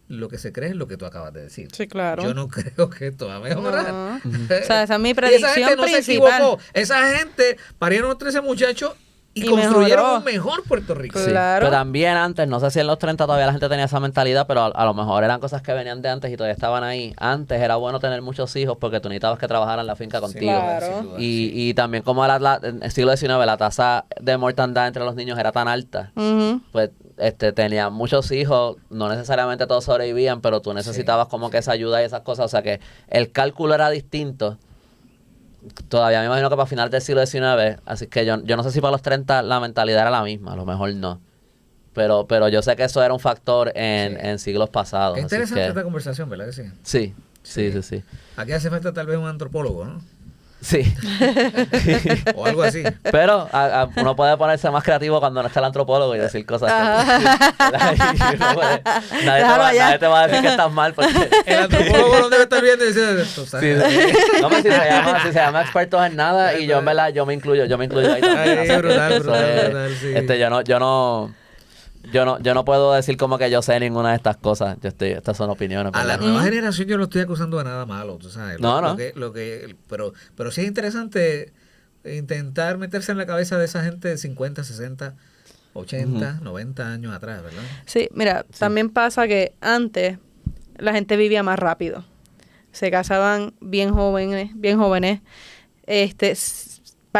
lo que se cree es lo que tú acabas de decir. Sí, claro. Yo no creo que esto va a mejorar. No. O sea, esa es mi Y predicción esa gente no se principal. equivocó. Esa gente parieron 13 muchachos y Y construyeron mejoró. un mejor Puerto Rico. Sí, Claro. pero también antes, no sé si en los 30 todavía la gente tenía esa mentalidad, pero a lo mejor eran cosas que venían de antes y todavía estaban ahí. Antes era bueno tener muchos hijos porque tú necesitabas que trabajaran en la finca contigo. Claro. Sin duda, sí. Y también como en el siglo XIX la tasa de mortandad entre los niños era tan alta, Ujú. pues tenían muchos hijos, no necesariamente todos sobrevivían, pero tú necesitabas como que esa ayuda y esas cosas, o sea que el cálculo era distinto. Todavía me imagino que para finales del siglo XIX, así que yo no sé si para los 30 la mentalidad era la misma, a lo mejor no. Pero yo sé que eso era un factor en siglos pasados. Qué así interesante que- esta conversación, ¿verdad que sí? Sí. Aquí hace falta tal vez un antropólogo, ¿no? Sí. O algo así. Pero uno puede ponerse más creativo cuando no está el antropólogo y decir cosas Déjalo allá. nadie te va a decir que estás mal porque... El antropólogo no debe estar viendo y decir esto. Sí, sí. No, pues, si se llama expertos en nada y yo en verdad yo me incluyo ahí también. Ay, Así que brutal, eso brutal, es- brutal, sí. yo no puedo decir como que yo sé ninguna de estas cosas. Estas son opiniones. A la ¿verdad? nueva generación yo no estoy acusando de nada malo, tú sabes. No, no. Pero sí es interesante intentar meterse en la cabeza de esa gente de 50, 60, 80, 90 años atrás, ¿verdad? Sí, mira, también pasa que antes la gente vivía más rápido. Se casaban bien jóvenes,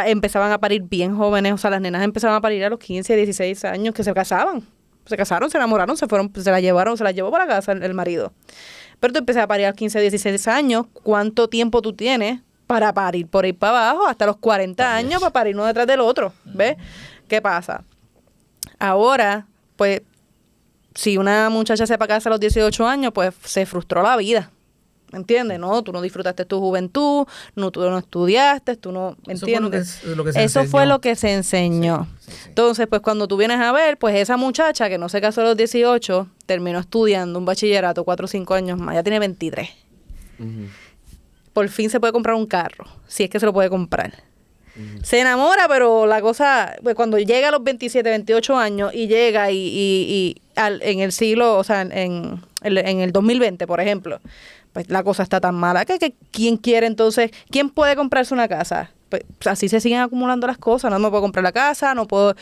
empezaban a parir bien jóvenes, o sea, las nenas empezaban a parir a los 15, 16 años que se casaban. Se casaron, se enamoraron, se fueron, se la llevó para casa el marido. Pero tú empiezas a parir a los 15, 16 años, ¿cuánto tiempo tú tienes para parir por ahí para abajo? Hasta los 40 años para parir uno detrás del otro, ¿ves? ¿Qué pasa? Ahora, pues, si una muchacha se va a casa a los 18 años, pues se frustró la vida. ¿Me entiendes? No, tú no disfrutaste tu juventud, tú no estudiaste, tú no, ¿me Eso fue lo entiendes? que se Eso fue enseñó. lo que se enseñó. Sí, sí. Entonces, pues cuando tú vienes a ver, pues esa muchacha que no se casó a los 18, terminó estudiando un bachillerato 4 o 5 años más, ya tiene 23. Ujú. Por fin se puede comprar un carro, si es que se lo puede comprar. Se enamora, pero la cosa, pues cuando llega a los 27, 28 años y llega en el siglo, o sea, en el 2020, por ejemplo, pues la cosa está tan mala que ¿quién quiere entonces? ¿Quién puede comprarse una casa? Pues así se siguen acumulando las cosas. No me puedo comprar la casa, no puedo...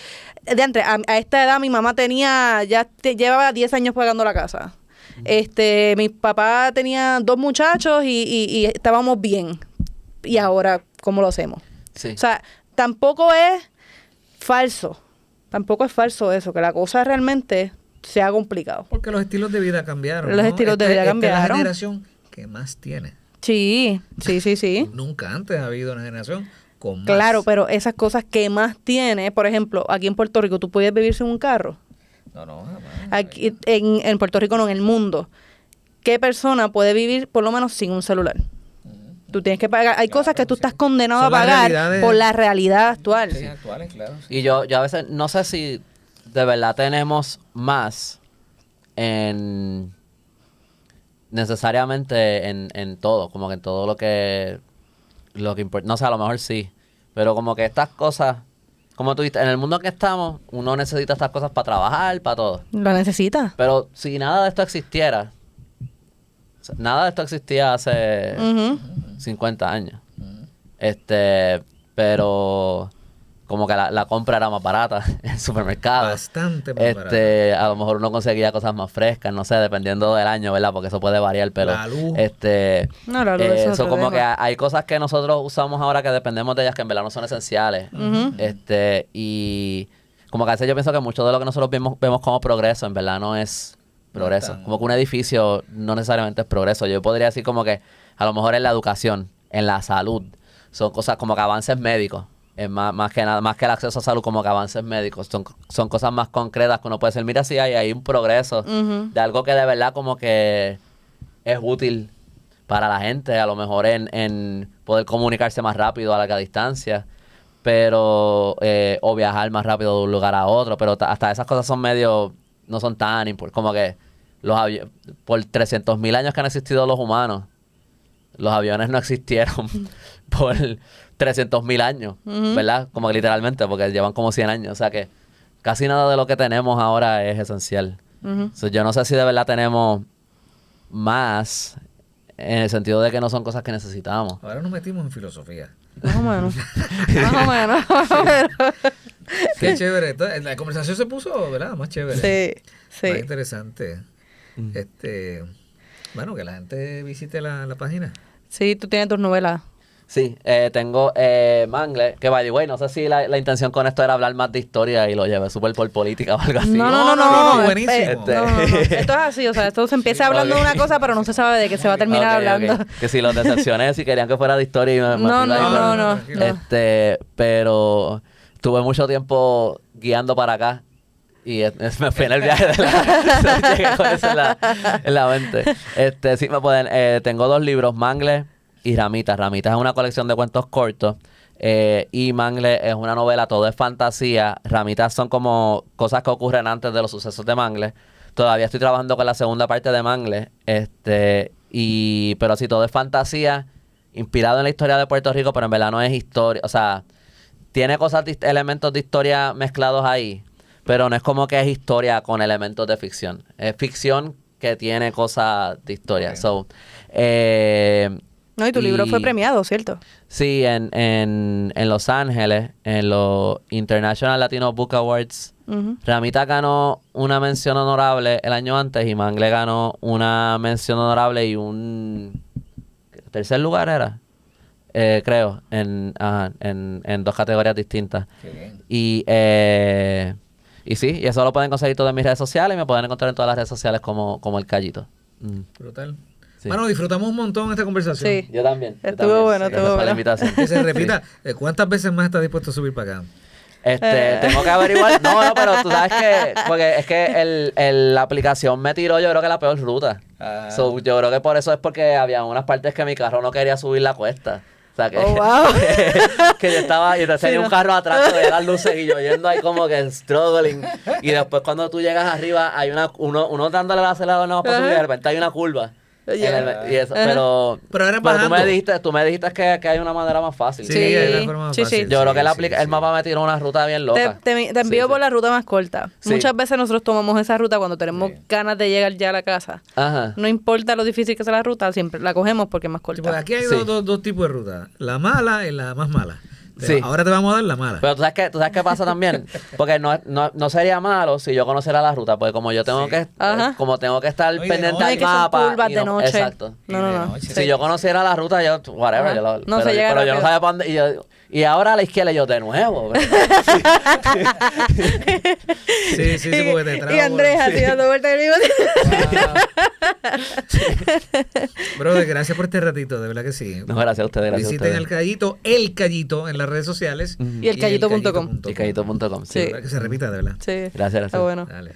A esta edad mi mamá llevaba 10 años pagando la casa. Mi papá tenía 2 muchachos y estábamos bien. Y ahora, ¿cómo lo hacemos? Sí. O sea, tampoco es falso. Tampoco es falso eso, que la cosa realmente se ha complicado. Porque los estilos de vida cambiaron. Los ¿no? estilos de vida Esta es la cambiaron. generación que más tiene. Sí. Nunca antes ha habido una generación con más. Claro, pero esas cosas que más tiene, por ejemplo, aquí en Puerto Rico, ¿tú puedes vivir sin un carro? No, jamás. Aquí, en Puerto Rico no, en el mundo. ¿Qué persona puede vivir por lo menos sin un celular? Tú tienes que pagar. Hay cosas que tú estás condenado Son a las pagar realidades. por la realidad actual. Sí, actuales, claro. Sí. Y yo a veces no sé si de verdad tenemos más en necesariamente en todo, como que en todo lo que importa. No sé, a lo mejor sí, pero como que estas cosas, como tú dijiste, en el mundo en que estamos, uno necesita estas cosas para trabajar, para todo. Lo necesitas. Pero si nada de esto existiera, o sea, nada de esto existía hace Ujú. 50 años. Pero como que la compra era más barata en el supermercado. Bastante más barato. A lo mejor uno conseguía cosas más frescas, no sé, dependiendo del año, ¿verdad? Porque eso puede variar, pero La luz. No, la luz es eso otro como tema. que hay cosas que nosotros usamos ahora que dependemos de ellas que en verdad no son esenciales. Y como que a veces yo pienso que mucho de lo que nosotros vemos como progreso, en verdad no es progreso. tan- Como que un edificio no necesariamente es progreso. Yo podría decir como que a lo mejor en la educación, en la salud, son cosas como que avances médicos. Es más que nada, más que el acceso a salud, como que avances médicos. Son cosas más concretas que uno puede decir, mira, sí, hay un progreso de algo que de verdad como que es útil para la gente, a lo mejor en poder comunicarse más rápido a larga distancia, pero o viajar más rápido de un lugar a otro, pero hasta esas cosas son medio, no son tan importantes, como que por 300.000 años que han existido los humanos, los aviones no existieron por 300.000 años, ¿verdad? Como que literalmente, porque llevan como 100 años. O sea que casi nada de lo que tenemos ahora es esencial. So, yo no sé si de verdad tenemos más en el sentido de que no son cosas que necesitamos. Ahora nos metimos en filosofía. Más o menos. Más o menos. Qué chévere. Entonces, la conversación se puso, ¿verdad? Más chévere. Sí. Más interesante. Bueno, que la gente visite la página. Sí, tú tienes tus novelas. Sí, tengo Mangle, que by the way, no sé si la intención con esto era hablar más de historia y lo llevé súper por política o algo así. No, buenísimo. No. Esto es así, o sea, esto se empieza hablando de una cosa, pero no se sabe de qué se va a terminar Ok, hablando. ok. Que si los decepcioné, si querían que fuera de historia y me No, fui ahí, no. pero tuve mucho tiempo guiando para acá y me fui en el viaje de la llegué con eso en la mente. Sí me pueden, tengo 2 libros, Mangle y Ramitas. Ramitas es una colección de cuentos cortos y Mangle es una novela, todo es fantasía. Ramitas son como cosas que ocurren antes de los sucesos de Mangle. Todavía estoy trabajando con la segunda parte de Mangle, pero sí, todo es fantasía, inspirado en la historia de Puerto Rico, pero en verdad no es historia, o sea, tiene elementos de historia mezclados ahí, pero no es como que es historia con elementos de ficción. Es ficción que tiene cosas de historia. Ok. So, No, y tu libro fue premiado, ¿cierto? Sí, en Los Ángeles, en los International Latino Book Awards, Ramita ganó una mención honorable el año antes y Mangle ganó una mención honorable y un tercer lugar era, creo, en 2 categorías distintas. Qué bien. Y sí, y eso lo pueden conseguir todo en mis redes sociales y me pueden encontrar en todas las redes sociales como El Callito. Brutal. Sí. Bueno, disfrutamos un montón esta conversación. Sí. Yo también. Estuvo bueno, Gracias estuvo por la bueno. invitación. Que se repita. ¿Cuántas veces más estás dispuesto a subir para acá? Tengo que averiguar. No, pero tú sabes que, porque es que la aplicación me tiró, yo creo que la peor ruta. So, yo creo que por eso es porque había unas partes que mi carro no quería subir la cuesta. O sea, que, Oh, wow. que yo estaba, y entonces tenía un carro atrás que veía las luces y yo yendo ahí como que struggling. Y después cuando tú llegas arriba, hay uno dándole el acelerador no para subir, y de repente hay una curva. Y eso, pero ahora tú bajando. me dijiste que hay una manera más fácil. Sí, hay una forma más fácil. Yo creo que Sí, el mapa me tiró una ruta bien loca. Te envío Sí, por sí. la ruta más corta. Sí. Muchas veces nosotros tomamos esa ruta cuando tenemos ganas de llegar ya a la casa. Ajá. No importa lo difícil que sea la ruta, siempre la cogemos porque es más Sí, porque corta. aquí hay Sí. dos tipos de rutas. La mala y la más mala. Sí. Ahora te vamos a dar la mala. Pero tú sabes qué pasa también, porque no sería malo si yo conociera la ruta, porque como yo tengo que Ajá. como tengo que estar No, y de pendiente noche. No, al es que son mapa curvas y de noche. exacto. No, Y de no. noche. Si yo conociera la ruta, yo whatever, Ajá. yo No, se llega pero yo no rápido. sabía para dónde y ahora a la izquierda yo de nuevo. Sí, porque te trago. Y Andrés así dando vueltas y digo, Brother, gracias por este ratito, de verdad que sí. No, gracias a ustedes, gracias a Visiten ustedes. el Callito en las redes sociales. Y elcallito.com. Icayito.com, sí. Sí. Para que se repita, de verdad. Sí. Gracias. Está bueno. Dale.